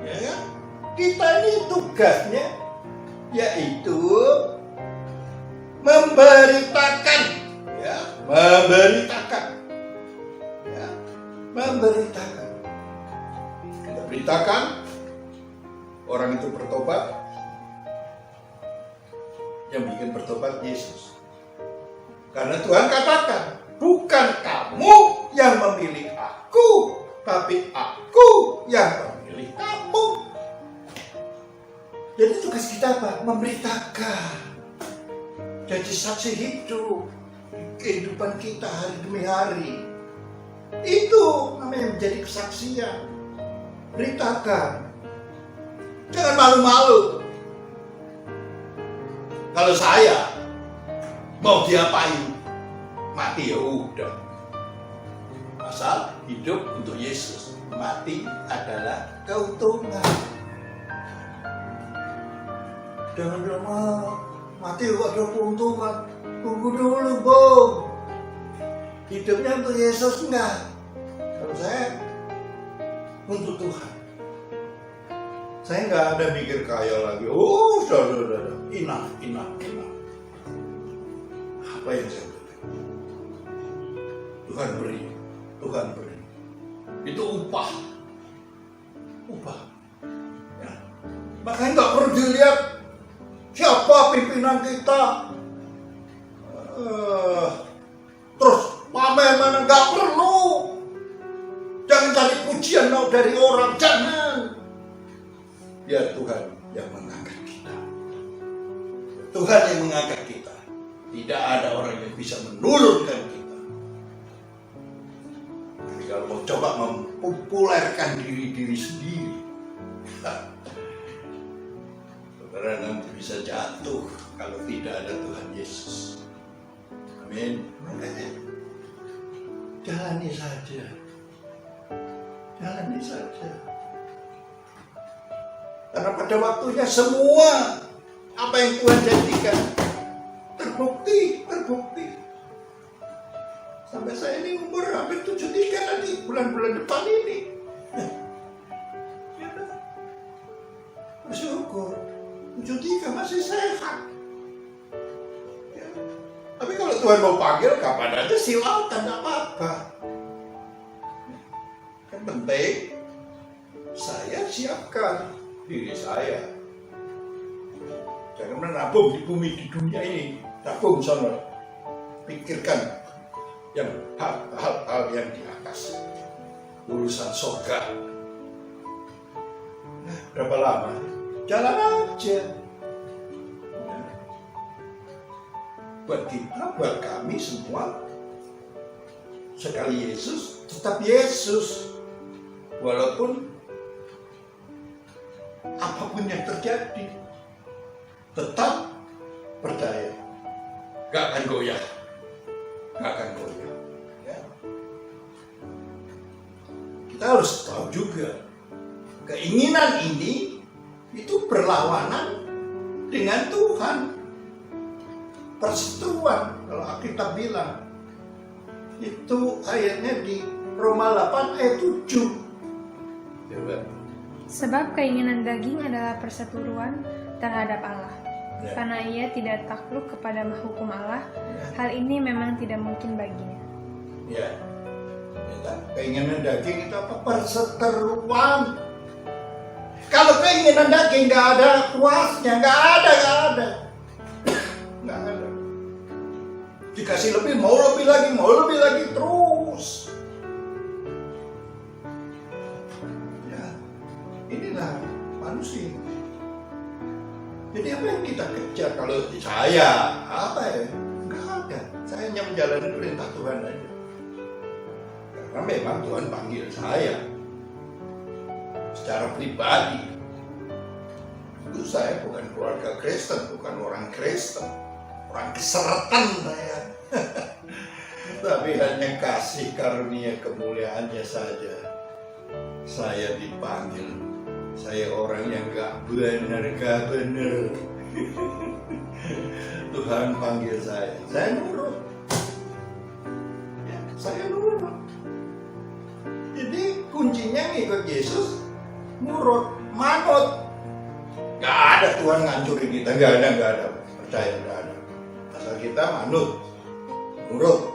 Ya, kita ini tugasnya yaitu memberitakan, ya, memberitakan. Kita beritakan orang itu bertobat. Yang bikin bertobat Yesus. Karena Tuhan katakan, bukan kamu yang memilih aku, tapi aku yang memilih kamu. Jadi tugas kita apa? Memberitakan. Jadi saksi hidup kehidupan kita hari demi hari. Itu namanya menjadi kesaksian. Beritakan. Jangan malu-malu. Kalau saya mau diapain, mati ya udah. Asal hidup untuk Yesus, mati adalah keuntungan. Jangan mati kok ada keuntungan. Tunggu dulu, Bung. Hidupnya untuk Yesus enggak. Kalau saya untuk Tuhan. Saya nggak ada mikir kaya lagi. Oh, sudah. Enough. Apa yang saya beri? Tuhan beri. Itu upah. Ya. Makanya nggak perlu dilihat siapa pimpinan kita. Terus pamer mana, nggak perlu. Jangan cari pujian dari orang, jangan. Biar Tuhan yang mengangkat kita. Tuhan yang mengangkat kita. Tidak ada orang yang bisa menurunkan kita. Tapi kalau mau coba mempopulerkan diri sendiri, saudara nanti bisa jatuh kalau tidak ada Tuhan Yesus. Amin. Makanya jalani saja. Karena pada waktunya semua apa yang Tuhan janjikan terbukti. Sampai saya ini umur hampir 73 nanti bulan-bulan depan ini. Ya, bersyukur 73 masih sehat. Ya. Tapi kalau Tuhan mau panggil kapan aja silakan, tidak apa-apa. Yang penting saya siapkan diri saya. Jangan menabung di bumi, di dunia ini. Tabung sana. Pikirkan yang hal-hal yang di atas. Urusan surga. Nah, berapa lama? Jalan aja. Nah, buat kita, buat kami semua, sekali Yesus, tetap Yesus. Walaupun apapun yang terjadi, tetap percaya, gak akan goyah. Ya. Kita harus tahu juga, keinginan ini itu berlawanan dengan Tuhan. Perseteruan, kalau Alkitab bilang, itu ayatnya di Roma 8 ayat 7. Coba. Sebab keinginan daging adalah perseteruan terhadap Allah. Ya. Karena ia tidak takluk kepada hukum Allah, hal ini memang tidak mungkin baginya. Ya. Keinginan daging itu apa? Perseteruan. Kalau keinginan daging nggak ada puasnya, nggak ada. Dikasih lebih, mau lebih lagi terus. Ya, inilah manusia. Jadi apa yang kita kejar? Kalau saya, apa ya? Nggak ada. Saya hanya menjalani perintah Tuhan aja. Karena memang Tuhan panggil saya secara pribadi. Itu saya bukan keluarga Kristen, bukan orang Kristen, orang keseretan saya. Tapi hanya kasih karunia kemuliaannya saja saya dipanggil. Saya orang yang gak benar. Tuhan panggil saya nurut. Ya, saya nurut. Jadi kuncinya ngikut Yesus, nurut, manut. Gak ada Tuhan ngancurin kita, gak ada. Percaya, gak ada. Asal kita manut, nurut,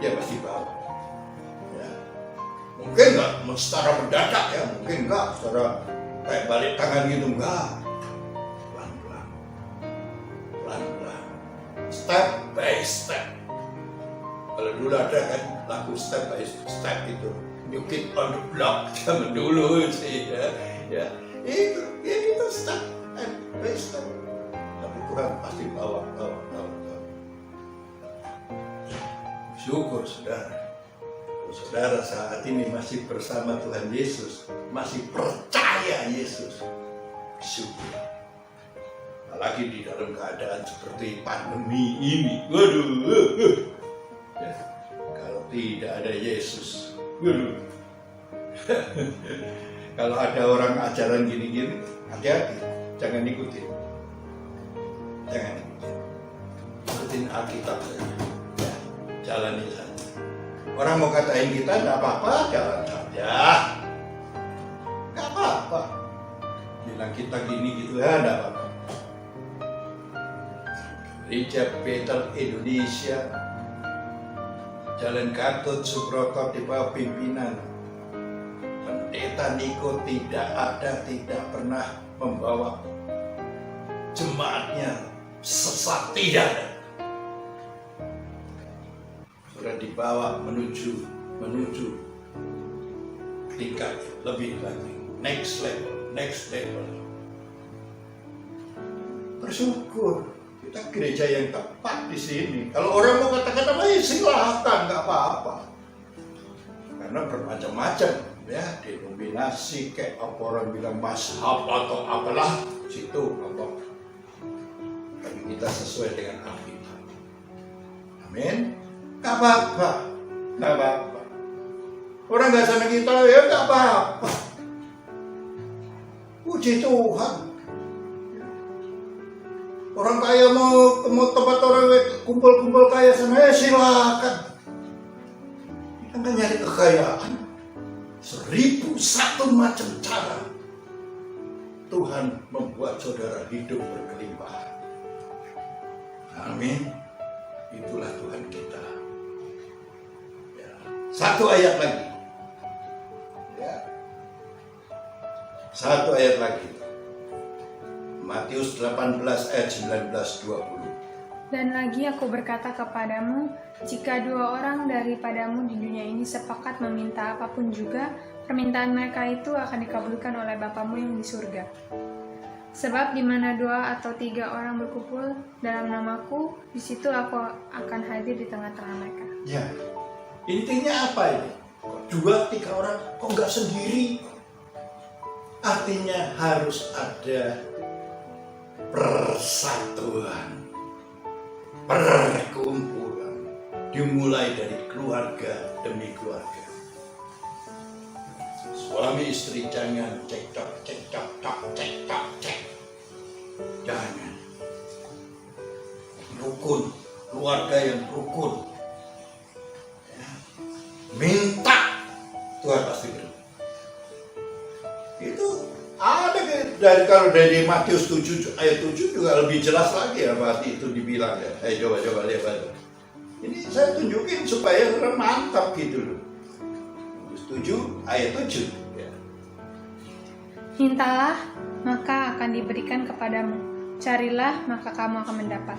dia pasti bawa. Ya. Mungkin nggak secara mendadak ya, mungkin nggak secara kayak balik tangan gitu, nggak. Pelan-pelan, step by step. dulu ada kan lagu Step by Step itu, New Kid on the Block zaman dulu sih ya itu step by step. Tapi Tuhan pasti bawa. Syukur saudara saat ini masih bersama Tuhan Yesus, masih percaya Yesus. Syukur. Apalagi di dalam keadaan seperti pandemi ini. Waduh. Ya, kalau tidak ada Yesus. Waduh. Kalau ada orang ajaran gini-gini, hati-hati. Jangan ikutin. Ikutin Alkitab saja. Ya, jalani saja. Orang mau katain kita, nggak apa-apa, jalan saja. Nggak apa-apa. Bilang kita gini gitu ya, nggak apa-apa. Richard Peter Indonesia, Jalan Gatot Subroto di bawah pimpinan Pendeta Niko tidak pernah membawa jemaatnya sesat, tidak ada. Sudah dibawa menuju tingkat lebih lagi, next level. Bersyukur kita gereja yang tepat di sini. Kalau orang mau kata-kata lain silahkan, nggak apa-apa. Karena bermacam-macam ya, denominasi kayak apa orang bilang mazhab atau apalah, situ apa. Tapi kita sesuai dengan Alkitab. Amin. Nggak apa-apa. Orang nggak sama kita ya nggak apa-apa. Puji Tuhan. Orang kaya mau tempat orang kumpul kaya sana, ya silakan. Kita nggak nyari kekayaan. 1001 macam cara Tuhan membuat saudara hidup berkelimpahan. Amin. Itulah Tuhan kita. Ya. Satu ayat lagi. Ya. Satu ayat lagi. Matius 18 ayat 19-20. Dan lagi aku berkata kepadamu, jika 2 orang daripadamu di dunia ini sepakat meminta apapun juga, permintaan mereka itu akan dikabulkan oleh Bapamu yang di surga. Sebab di mana 2 atau 3 orang berkumpul dalam namaku, di situ aku akan hadir di tengah-tengah mereka. Ya, intinya apa ini? 2, 3 orang, kok nggak sendiri? Artinya harus ada persatuan, perkumpulan, dimulai dari keluarga demi keluarga. Suami istri jangan cekcok. Jangan. Rukun, keluarga yang rukun. Ya. Minta, Tuhan pasti beri. Itu ada dari Matius 7 ayat 7 juga lebih jelas lagi ya berarti itu dibilang ya. Ayo coba lihat. Ini saya tunjukin supaya orang mantap gitu loh. Matius 7 ayat 7 ya. Mintalah, maka akan diberikan kepadamu. Carilah, maka kamu akan mendapat.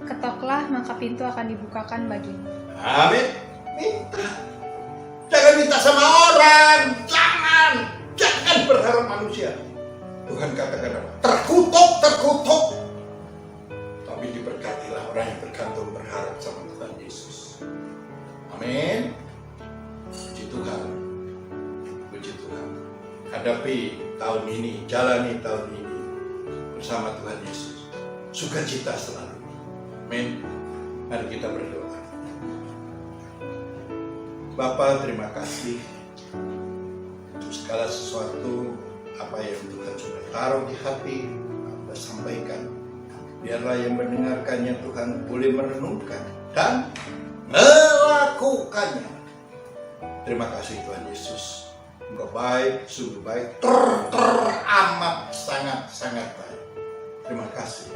Ketoklah, maka pintu akan dibukakan bagimu. Amin. Minta. Jangan minta sama orang. Jangan berharap manusia. Tuhan katakan apa? Terkutuk. Tapi diberkatilah orang yang bergantung berharap sama Tuhan Yesus. Amin. Puji Tuhan. Hadapi tahun ini, jalani tahun ini bersama Tuhan Yesus. Sukacita selalu. Amin. Mari kita berdoa. Bapa, terima kasih untuk segala sesuatu apa yang Tuhan sudah taruh di hati, Anda sampaikan. Biarlah yang mendengarkannya Tuhan boleh merenungkan dan melakukannya. Terima kasih Tuhan Yesus. Engkau baik, sungguh baik, teramat sangat baik. Terima kasih.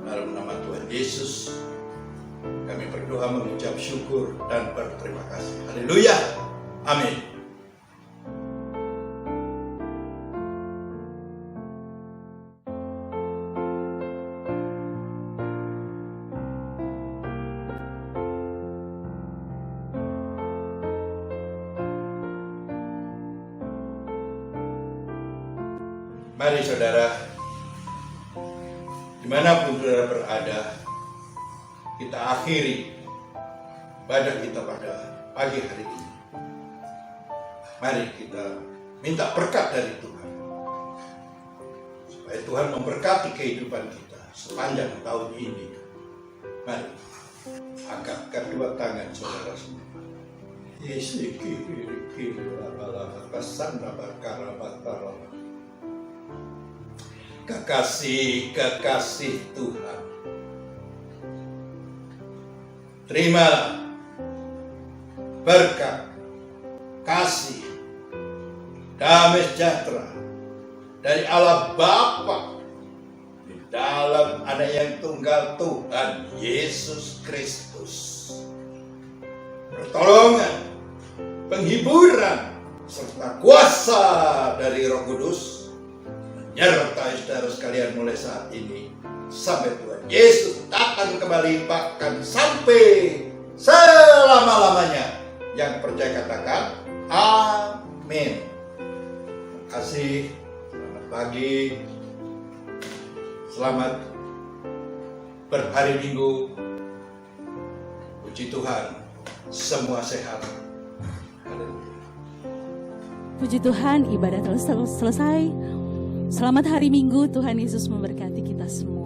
Dalam nama Tuhan Yesus, kami berdoa mengucap syukur dan berterima kasih. Haleluya. Amin. Mari saudara, dimanapun saudara berada, kita akhiri ibadah kita pada pagi hari ini. Mari kita minta berkat dari Tuhan, supaya Tuhan memberkati kehidupan kita sepanjang tahun ini. Mari angkat kedua tangan saudara semua. Kekasih Tuhan, terimalah berkat, kasih, damai sejahtera dari Allah Bapa di dalam Anak yang tunggal Tuhan Yesus Kristus. Pertolongan, penghiburan, serta kuasa dari Roh Kudus menyertai saudara sekalian mulai saat ini sampai Tuhan Yesus datang kembali, bahkan sampai selama-lamanya. Yang percaya katakan amin. Terima kasih. Selamat pagi, selamat berhari Minggu. Puji Tuhan, semua sehat. Haleluya. Puji Tuhan, ibadah telah selesai. Selamat hari Minggu, Tuhan Yesus memberkati kita semua.